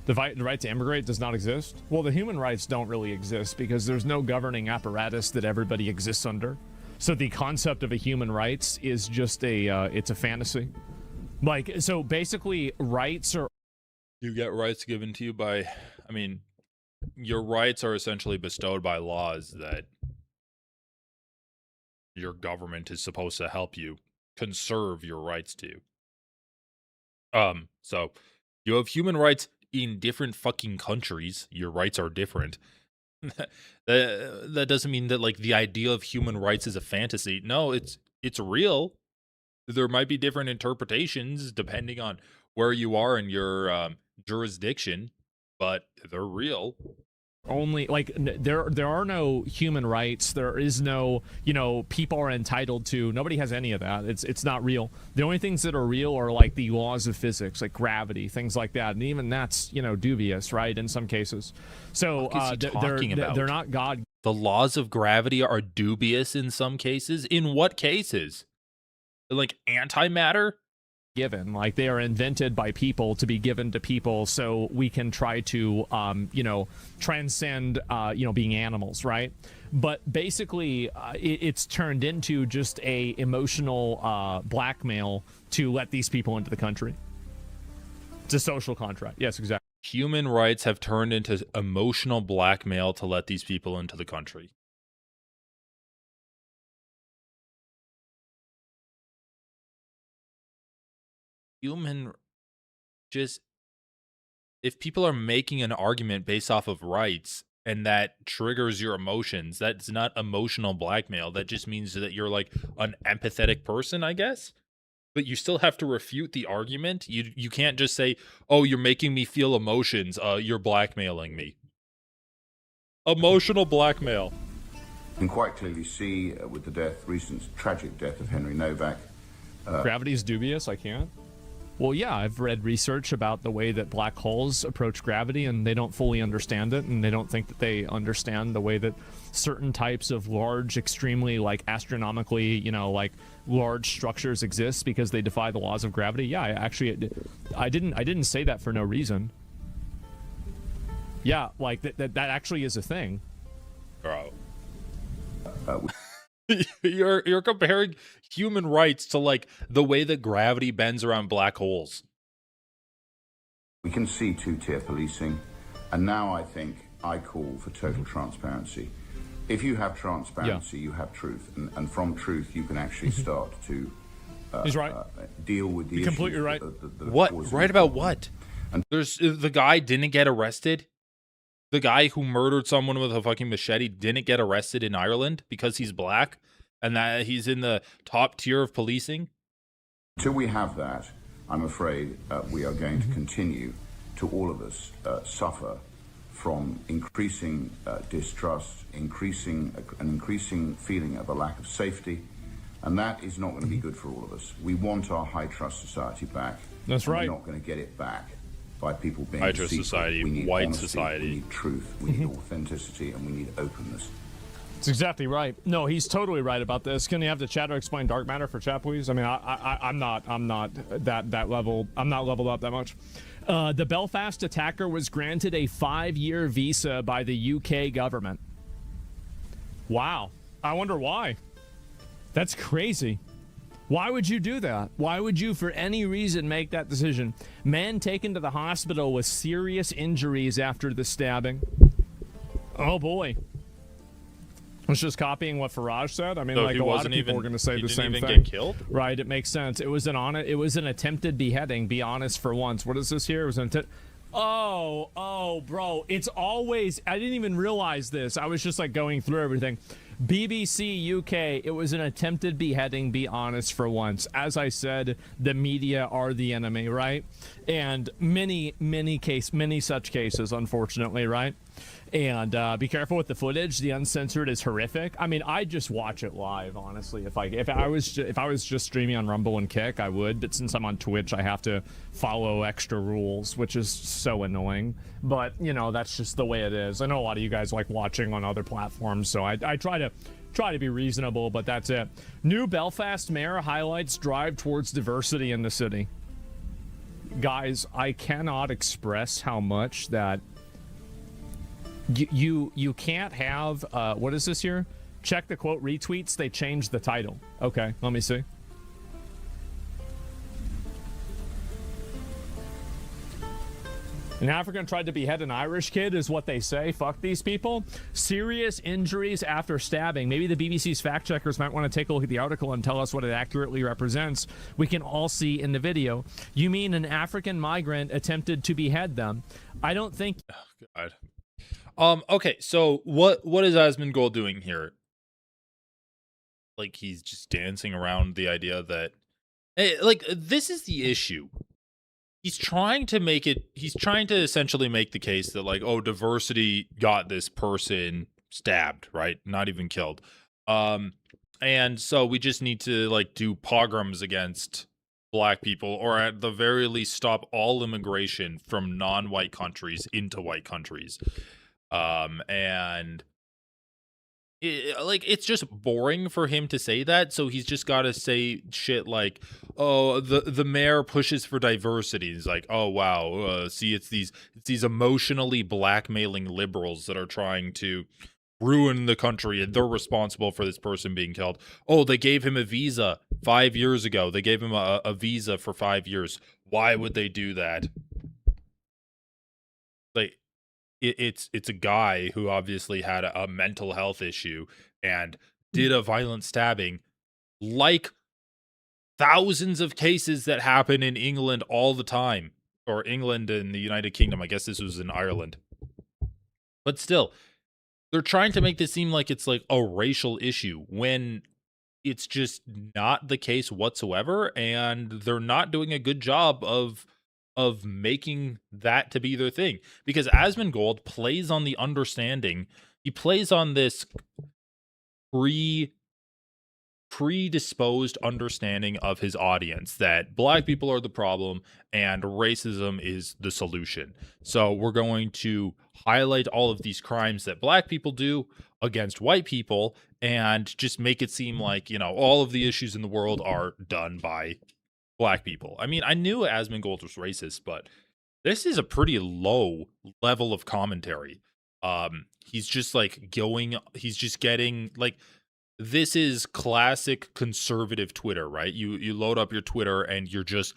The right to immigrate does not exist. Well, the human rights don't really exist because there's no governing apparatus that everybody exists under. So the concept of a human rights is just it's a fantasy. Like, so basically rights are... You get rights given to you by, I mean, your rights are essentially bestowed by laws that your government is supposed to help you conserve your rights to. So you have human rights in different fucking countries. Your rights are different. That doesn't mean that, like, the idea of human rights is a fantasy. No, it's real. There might be different interpretations depending on where you are in your jurisdiction, but they're real. Only, like, there are no human rights. There is no, people are entitled to. Nobody has any of that. It's not real. The only things that are real are like the laws of physics, like gravity, things like that, and even that's dubious, right? In some cases. So they're not God. The laws of gravity are dubious in some cases. In what cases? Like antimatter? Given, like, they are invented by people to be given to people so we can try to transcend being animals, right? But basically it's turned into just a emotional blackmail to let these people into the country. It's a social contract. Yes, exactly. Human rights have turned into emotional blackmail to let these people into the country. If people are making an argument based off of rights and that triggers your emotions, that's not emotional blackmail. That just means that you're like an empathetic person, I guess. But you still have to refute the argument. You can't just say, "Oh, you're making me feel emotions. You're blackmailing me." Emotional blackmail. You can quite clearly see with the recent tragic death of Henry Novak. Gravity is dubious. I can't. Well, yeah, I've read research about the way that black holes approach gravity, and they don't fully understand it, and they don't think that they understand the way that certain types of large, extremely, like, astronomically, like, large structures exist because they defy the laws of gravity. Yeah, I didn't say that for no reason. Yeah, like, that actually is a thing. Bro. You're comparing human rights to, like, the way that gravity bends around black holes. We can see two-tier policing, and now I think I call for total transparency. If you have transparency, you have truth, and from truth you can actually start to He's right. Deal with the You're completely right. What? Right about what? And there's the guy didn't get arrested. The guy who murdered someone with a fucking machete didn't get arrested in Ireland because he's black and that he's in the top tier of policing. Until we have that, I'm afraid we are going to continue to all of us suffer from increasing distrust, an increasing feeling of a lack of safety, and that is not going to be good for all of us. We want our high trust society back. That's right. We're not going to get it back by people being High trust deceitful. society, We need white honesty, society. we need truth, we need authenticity, and we need openness. That's exactly right. No, he's totally right about this. Can you have the chatter explain dark matter for chat, please? I mean, I'm not that level. I'm not leveled up that much. The Belfast attacker was granted a 5-year visa by the UK government. Wow. I wonder why. That's crazy. Why would you do that? Why would you, for any reason, make that decision? Man taken to the hospital with serious injuries after the stabbing. Oh, boy. I was just copying what Faraj said. I mean, So like he a lot of wasn't people even- were going to say he the didn't same even thing. get killed? Right, it makes sense. It was an attempted beheading. Be honest for once. What is this here? It was an attempt. Oh, bro. It's always. I didn't even realize this. I was just like going through everything. BBC UK. It was an attempted beheading. Be honest for once. As I said, the media are the enemy, right? And many such cases, unfortunately, right? And be careful with the footage. The uncensored is horrific. I mean, I'd just watch it live, honestly. If I was just streaming on Rumble and Kick, I would. But since I'm on Twitch, I have to follow extra rules, which is so annoying. But you know, that's just the way it is. I know a lot of you guys like watching on other platforms, so I try to be reasonable. But that's it. New Belfast mayor highlights drive towards diversity in the city. Guys, I cannot express how much that. You can't have what is this here? Check the quote retweets. They changed the title. Okay, let me see. An African tried to behead an Irish kid is what they say. Fuck these people. Serious injuries after stabbing. Maybe the BBC's fact checkers might want to take a look at the article and tell us what it accurately represents. We can all see in the video. You mean an African migrant attempted to behead them? I don't think. Oh, God. Okay, so what is Asmongold doing here? Like, he's just dancing around the idea that, like, this is the issue. He's trying to essentially make the case that, like, oh, diversity got this person stabbed, right? Not even killed. And so we just need to, like, do pogroms against black people, or at the very least stop all immigration from non-white countries into white countries. And it's just boring for him to say that, so he's just got to say shit like, oh, the mayor pushes for diversity. He's like, oh wow, see, it's these emotionally blackmailing liberals that are trying to ruin the country, and they're responsible for this person being killed. Oh, they gave him a visa 5 years ago. They gave him a visa for 5 years. Why would they do that? Like, it's a guy who obviously had a mental health issue and did a violent stabbing, like thousands of cases that happen in England all the time, or England and the United Kingdom. I guess this was in Ireland. But still, they're trying to make this seem like it's like a racial issue when it's just not the case whatsoever, and they're not doing a good job of making that to be their thing. Because Asmongold plays on the understanding, he plays on this predisposed understanding of his audience that black people are the problem and racism is the solution. So we're going to highlight all of these crimes that black people do against white people and just make it seem like, you know, all of the issues in the world are done by black people. I mean, I knew Asmongold was racist, but this is a pretty low level of commentary. He's just like he's just getting like, this is classic conservative Twitter, right? You load up your Twitter and you're just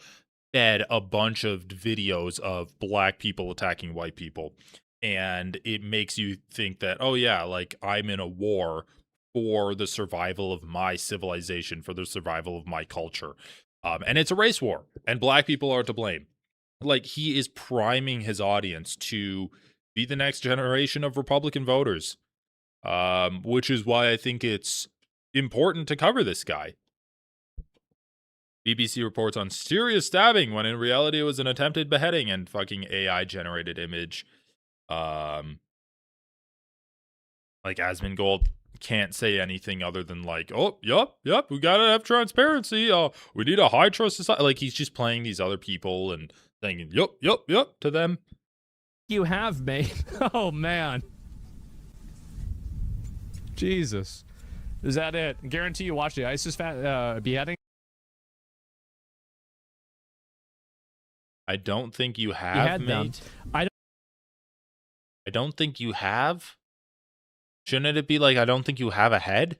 fed a bunch of videos of black people attacking white people. And it makes you think that, oh yeah, like I'm in a war for the survival of my civilization, for the survival of my culture. And it's a race war, and black people are to blame. Like, he is priming his audience to be the next generation of Republican voters, which is why I think it's important to cover this guy. BBC reports on serious stabbing when in reality it was an attempted beheading, and fucking AI generated image. Like Asmongold can't say anything other than like, oh, yep, we gotta have transparency. We need a high trust society. Like he's just playing these other people and saying, yep to them. You have made. Oh man. Jesus. Is that it? Guarantee you watch the ISIS beheading? I don't think you have, mate. I don't think you have. Shouldn't it be like, I don't think you have a head?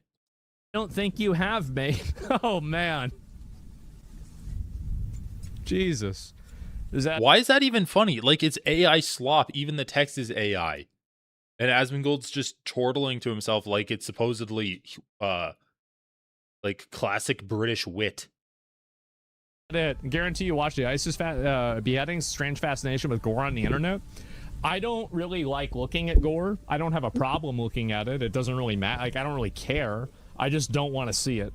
don't think you have, mate. Oh man. Jesus. Is that Why is that even funny? Like it's AI slop. Even the text is AI. And Asmongold's just chortling to himself like it's supposedly like classic British wit. it? Guarantee you watch the ISIS beheadings, strange fascination with gore on the internet. I don't really like looking at gore. I don't have a problem looking at it. It doesn't really matter. Like, I don't really care. I just don't want to see it.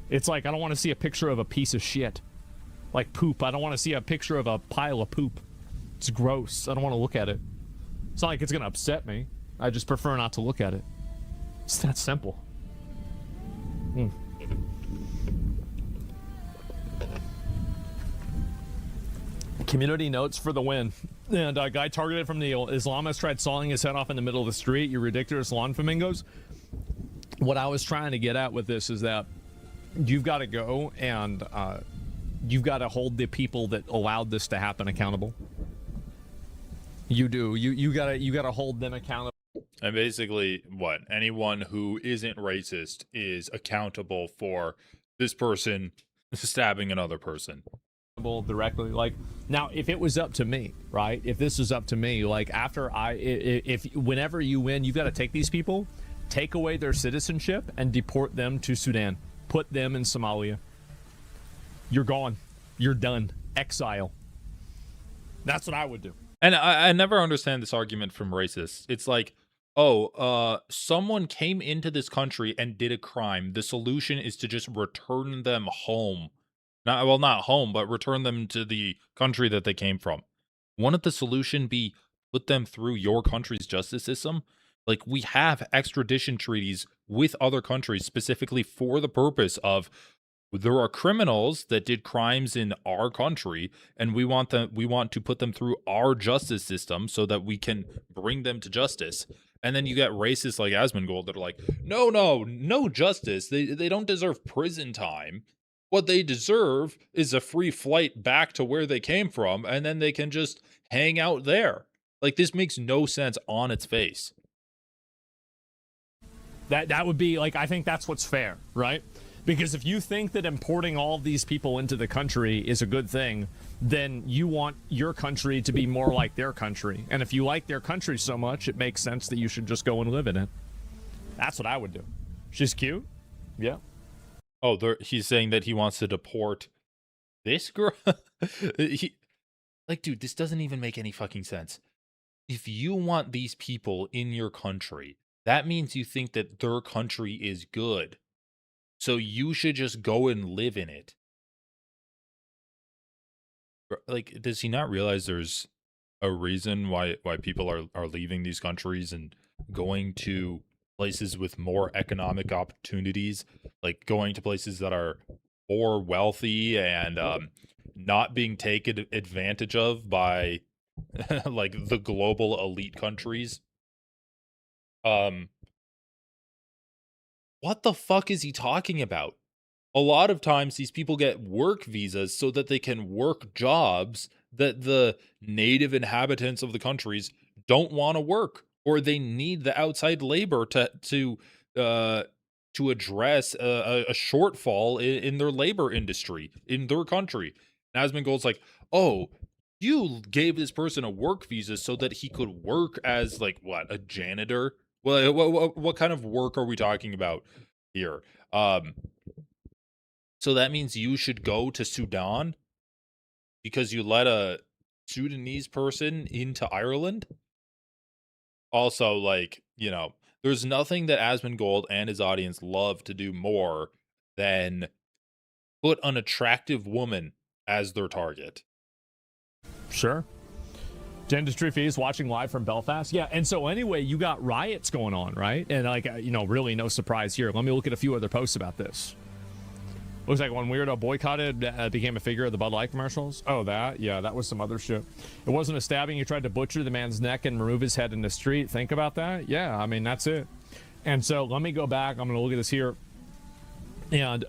It's like, I don't want to see a picture of a piece of shit. Like poop. I don't want to see a picture of a pile of poop. It's gross. I don't want to look at it. It's not like it's going to upset me. I just prefer not to look at it. It's that simple. Community notes for the win. And a guy targeted from the Islamists tried sawing his head off in the middle of the street. You ridiculous lawn flamingos. What I was trying to get at with this is that you've got to go and you've got to hold the people that allowed this to happen accountable. You do. You gotta hold them accountable. And basically, what? Anyone who isn't racist is accountable for this person stabbing another person. Directly. Like, now, if it was up to me, right? If this was up to me, like, after whenever you win, you've got to take these people, take away their citizenship, and deport them to Sudan. Put them in Somalia. You're gone. You're done. Exile. That's what I would do. And I never understand this argument from racists. It's like, someone came into this country and did a crime. The solution is to just return them home. Not home, but return them to the country that they came from. Wouldn't the solution be put them through your country's justice system? Like, we have extradition treaties with other countries specifically for the purpose of, there are criminals that did crimes in our country, and we want to put them through our justice system so that we can bring them to justice. And then you get racists like Asmongold that are like, no justice. They don't deserve prison time. What they deserve is a free flight back to where they came from, and then they can just hang out there. Like, this makes no sense on its face. That would be, like, I think that's what's fair, right? Because if you think that importing all of these people into the country is a good thing, then you want your country to be more like their country. And if you like their country so much, it makes sense that you should just go and live in it. That's what I would do. She's cute. Yeah. Oh, he's saying that he wants to deport this girl? Dude, this doesn't even make any fucking sense. If you want these people in your country, that means you think that their country is good. So you should just go and live in it. Like, does he not realize there's a reason why people are leaving these countries and going to places with more economic opportunities, like going to places that are more wealthy and not being taken advantage of by like the global elite countries? What the fuck is he talking about? A lot of times these people get work visas so that they can work jobs that the native inhabitants of the countries don't want to work, or they need the outside labor to address a shortfall in their labor industry in their country. And Asmongold's like, oh, you gave this person a work visa so that he could work as, like, what, a janitor? Well, what kind of work are we talking about here? So that means you should go to Sudan because you let a Sudanese person into Ireland? Also, like, there's nothing that Asmongold and his audience love to do more than put an attractive woman as their target. Sure. Dentistry fees watching live from Belfast. Yeah, and so anyway, you got riots going on, right? And like, really no surprise here. Let me look at a few other posts about this. Looks like one weirdo boycotted became a figure of the Bud Light commercials. Oh, that? Yeah, that was some other shit. It wasn't a stabbing. He tried to butcher the man's neck and remove his head in the street. Think about that? Yeah, I mean, that's it. And so let me go back. I'm going to look at this here. And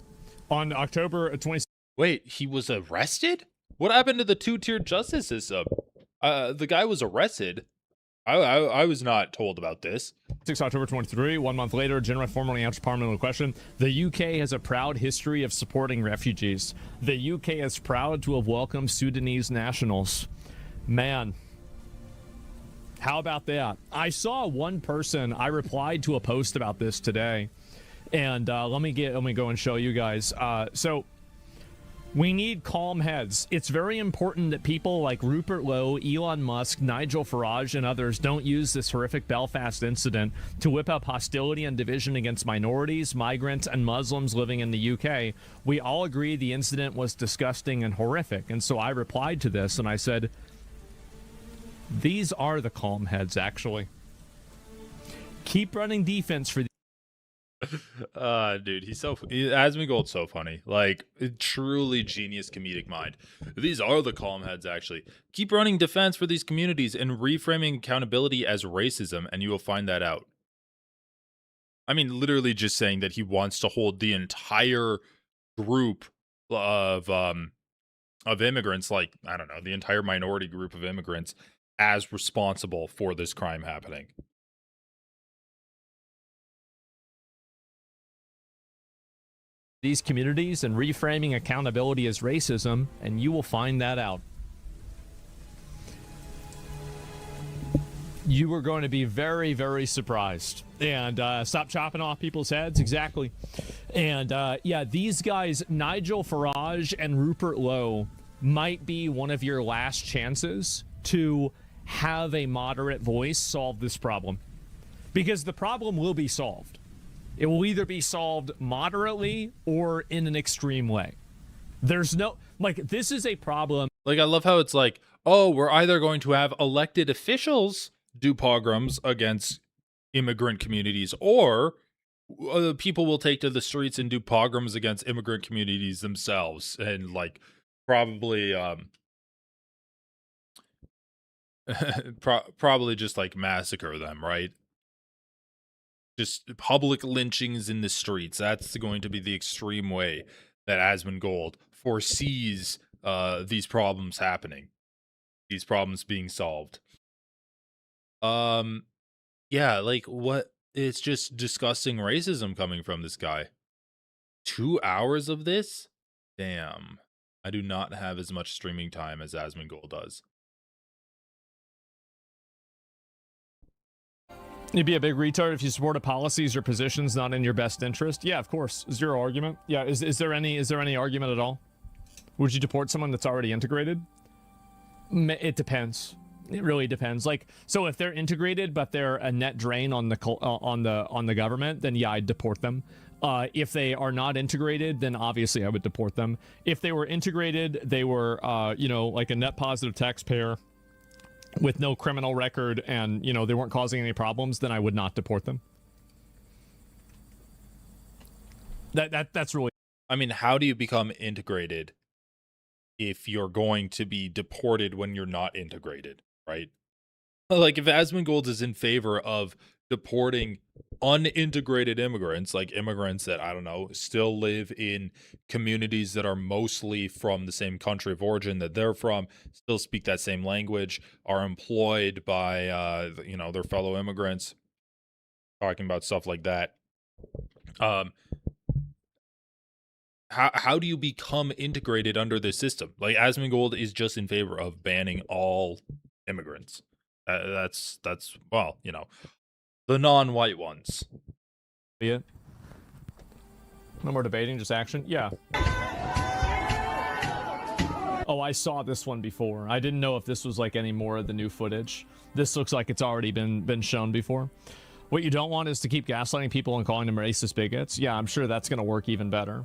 on October 26th. Wait, he was arrested? What happened to the two-tier justice system? The guy was arrested. I was not told about this. 6 October 23, 1 month later, General formally answered parliamentary question. The UK has a proud history of supporting refugees. The UK is proud to have welcomed Sudanese nationals. Man, how about that? I saw one person, I replied to a post about this today. And let me go and show you guys. So we need calm heads. It's very important that people like Rupert Lowe, Elon Musk, Nigel Farage, and others don't use this horrific Belfast incident to whip up hostility and division against minorities, migrants, and Muslims living in the UK. We all agree the incident was disgusting and horrific. And so I replied to this and I said, these are the calm heads, actually. Keep running defense for Dude, Asmongold's so funny. Like, truly genius comedic mind. These are the calm heads, actually. Keep running defense for these communities and reframing accountability as racism, and you will find that out. I mean, literally just saying that he wants to hold the entire group of immigrants, like, I don't know, the entire minority group of immigrants as responsible for this crime happening. These communities and reframing accountability as racism, and you will find that out. You are going to be very, very surprised. And stop chopping off people's heads. Exactly. And yeah, these guys, Nigel Farage and Rupert Lowe, might be one of your last chances to have a moderate voice solve this problem. Because the problem will be solved. It will either be solved moderately or in an extreme way. There's no, like, this is a problem. Like, I love how it's like, oh, we're either going to have elected officials do pogroms against immigrant communities, or people will take to the streets and do pogroms against immigrant communities themselves, and like probably probably just like massacre them, right? Just public lynchings in the streets. That's going to be the extreme way that Asmongold foresees these problems happening, these problems being solved. Yeah, like, what? It's just disgusting racism coming from this guy. 2 hours of this? Damn. I do not have as much streaming time as Asmongold does. You'd be a big retard if you supported policies or positions not in your best interest. Yeah, of course. Zero argument. Yeah, is there any argument at all? Would you deport someone that's already integrated? It depends. It really depends. Like, so if they're integrated but they're a net drain on the government, then yeah, I'd deport them. If they are not integrated, then obviously I would deport them. If they were integrated, they were like a net positive taxpayer with no criminal record, and they weren't causing any problems, then I would not deport them. That's really, I mean, how do you become integrated if you're going to be deported when you're not integrated, right? Like, if Asmongold is in favor of deporting unintegrated immigrants, like immigrants that, I don't know, still live in communities that are mostly from the same country of origin that they're from, still speak that same language, are employed by, their fellow immigrants, talking about stuff like that. How do you become integrated under this system? Like, Asmongold is just in favor of banning all immigrants. That's well, the non-white ones. Be it. No more debating, just action. Yeah. Oh, I saw this one before. I didn't know if this was like any more of the new footage. This looks like it's already been shown before. What you don't want is to keep gaslighting people and calling them racist bigots. Yeah, I'm sure that's going to work even better.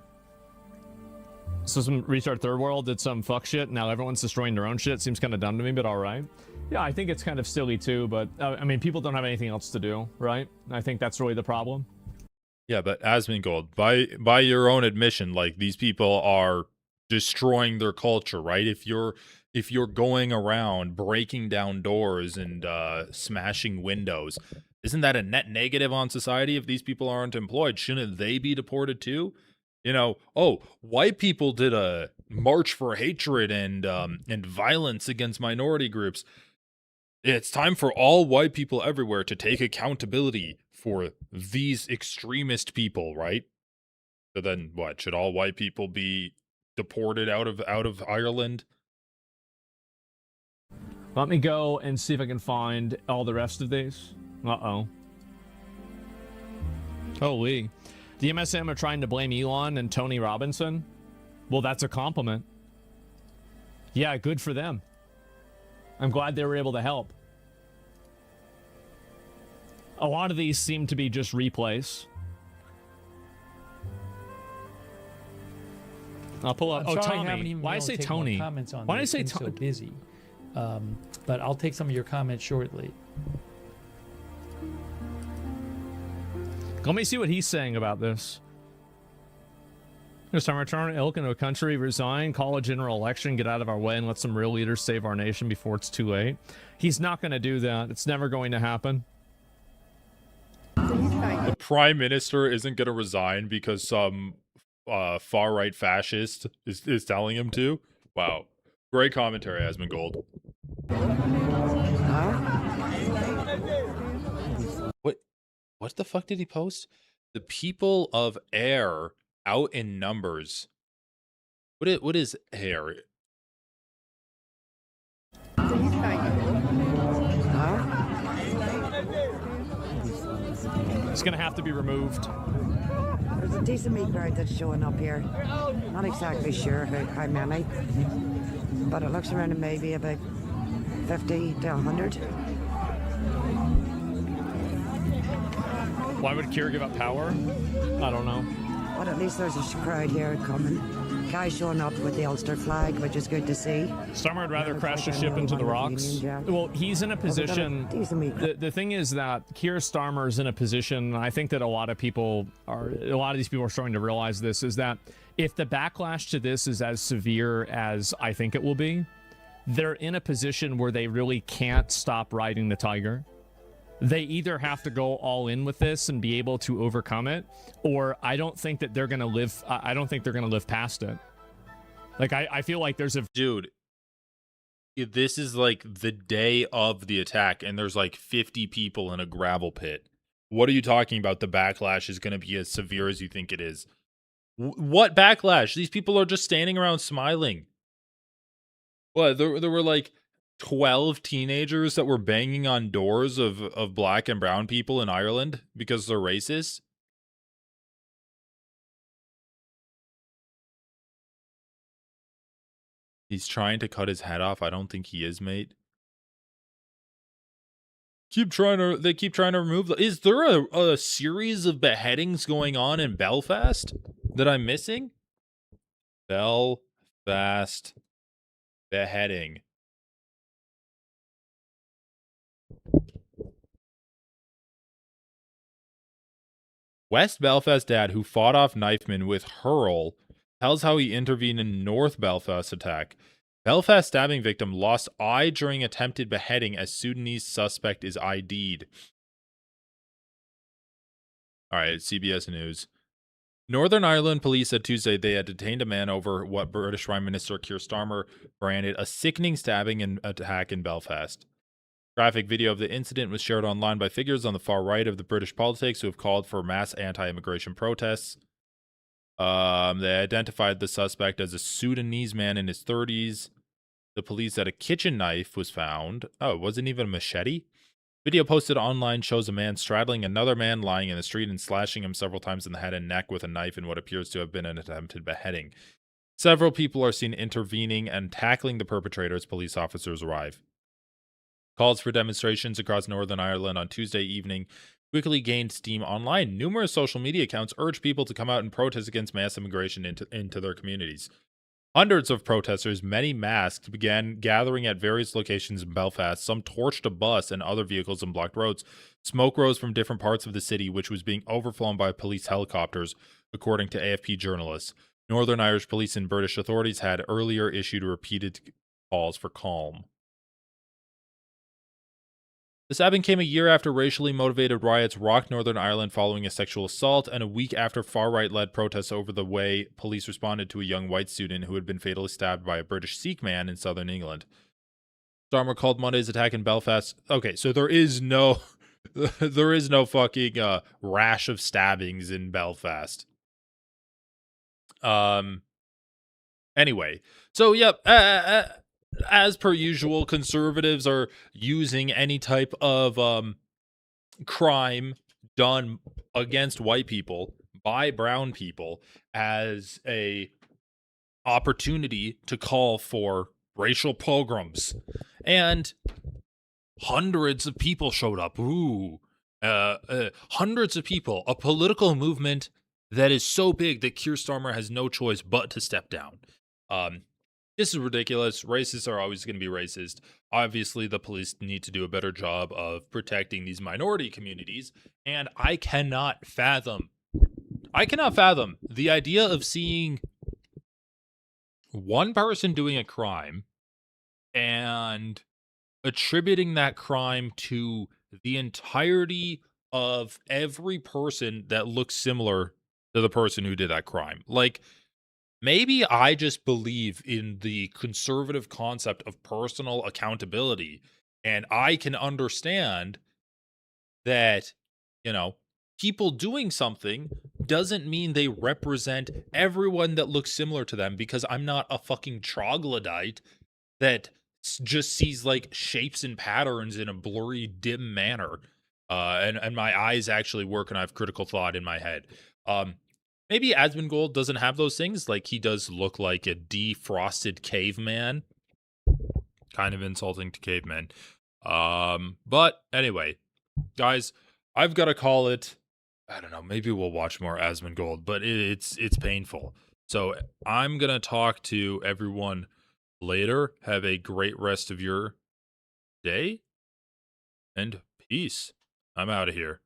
So some restart third world did some fuck shit. Now everyone's destroying their own shit. Seems kind of dumb to me, but all right. Yeah, I think it's kind of silly too, but I mean, people don't have anything else to do, right? I think that's really the problem. Yeah, but Asmongold, by your own admission, like, these people are destroying their culture, right? If you're going around breaking down doors and smashing windows, isn't that a net negative on society? If these people aren't employed, shouldn't they be deported too? You know, oh, white people did a march for hatred and violence against minority groups. It's time for all white people everywhere to take accountability for these extremist people, right? So then what? Should all white people be deported out of Ireland? Let me go and see if I can find all the rest of these. Uh-oh. Holy. The MSM are trying to blame Elon and Tony Robinson? Well, that's a compliment. Yeah, good for them. I'm glad they were able to help. A lot of these seem to be just replays. I'll pull up. I'm Oh, sorry I haven't Tommy. even Why been I able to say take more Tony? comments on Why did I this. say Been so Tony? busy. But I'll take some of your comments shortly. Let me see what he's saying about this. This time, return ilk into a country, resign, call a general election, get out of our way, and let some real leaders save our nation before it's too late. He's not going to do that. It's never going to happen. The prime minister isn't going to resign because some far-right fascist is telling him to? Wow. Great commentary, Asmongold. What the fuck did he post? The people of air out in numbers. What is air? It's going to have to be removed. There's a decent meat crowd that's showing up here. Not exactly sure how many, but it looks around maybe about 50 to 100. Why would Kira give up power? I don't know. But at least there's a crowd here coming. Guys showing up with the Ulster flag, which is good to see. Starmer would rather crash the ship into the rocks. Well, he's in a position. The thing is that Keir Starmer is in a position, and I think that a lot of these people are starting to realize this, is that if the backlash to this is as severe as I think it will be, they're in a position where they really can't stop riding the tiger. They either have to go all in with this and be able to overcome it, or I don't think that they're going to live. I don't think they're going to live past it. Like, I feel like there's a dude. This is like the day of the attack, and there's like 50 people in a gravel pit. What are you talking about? The backlash is going to be as severe as you think it is. What backlash? These people are just standing around smiling. What? There were like 12 teenagers that were banging on doors of black and brown people in Ireland because they're racist. He's trying to cut his head off. I don't think he is, mate. They keep trying to remove is there a series of beheadings going on in Belfast that I'm missing? Belfast beheading. West Belfast dad who fought off knifeman with hurl tells how he intervened in North Belfast attack. Belfast stabbing victim lost eye during attempted beheading as Sudanese suspect is ID'd. All right, CBS News. Northern Ireland police said Tuesday they had detained a man over what British Prime Minister Keir Starmer branded a sickening stabbing and attack in Belfast. Graphic video of the incident was shared online by figures on the far right of the British politics who have called for mass anti-immigration protests. They identified the suspect as a Sudanese man in his 30s. The police said a kitchen knife was found. Oh, it wasn't even a machete? Video posted online shows a man straddling another man lying in the street and slashing him several times in the head and neck with a knife in what appears to have been an attempted beheading. Several people are seen intervening and tackling the perpetrator as police officers arrive. Calls for demonstrations across Northern Ireland on Tuesday evening quickly gained steam online. Numerous social media accounts urged people to come out and protest against mass immigration into their communities. Hundreds of protesters, many masked, began gathering at various locations in Belfast. Some torched a bus and other vehicles and blocked roads. Smoke rose from different parts of the city, which was being overflown by police helicopters, according to AFP journalists. Northern Irish police and British authorities had earlier issued repeated calls for calm. This happened came a year after racially motivated riots rocked Northern Ireland following a sexual assault, and a week after far-right-led protests over the way police responded to a young white student who had been fatally stabbed by a British Sikh man in southern England. Starmer called Monday's attack in Belfast. Okay, so there is no fucking rash of stabbings in Belfast. Anyway, so yep, as per usual, conservatives are using any type of crime done against white people by brown people as a opportunity to call for racial pogroms. And hundreds of people showed up. Hundreds of people. A political movement that is so big that Keir Starmer has no choice but to step down. This is ridiculous. Racists are always going to be racist. Obviously, the police need to do a better job of protecting these minority communities. And I cannot fathom the idea of seeing one person doing a crime and attributing that crime to the entirety of every person that looks similar to the person who did that crime. Like, maybe I just believe in the conservative concept of personal accountability, and I can understand that, people doing something doesn't mean they represent everyone that looks similar to them, because I'm not a fucking troglodyte that just sees like shapes and patterns in a blurry, dim manner. And my eyes actually work and I have critical thought in my head. Maybe Asmongold doesn't have those things. Like, he does look like a defrosted caveman. Kind of insulting to cavemen. But anyway, guys, I've got to call it. I don't know. Maybe we'll watch more Asmongold, but it's painful. So I'm going to talk to everyone later. Have a great rest of your day. And peace. I'm out of here.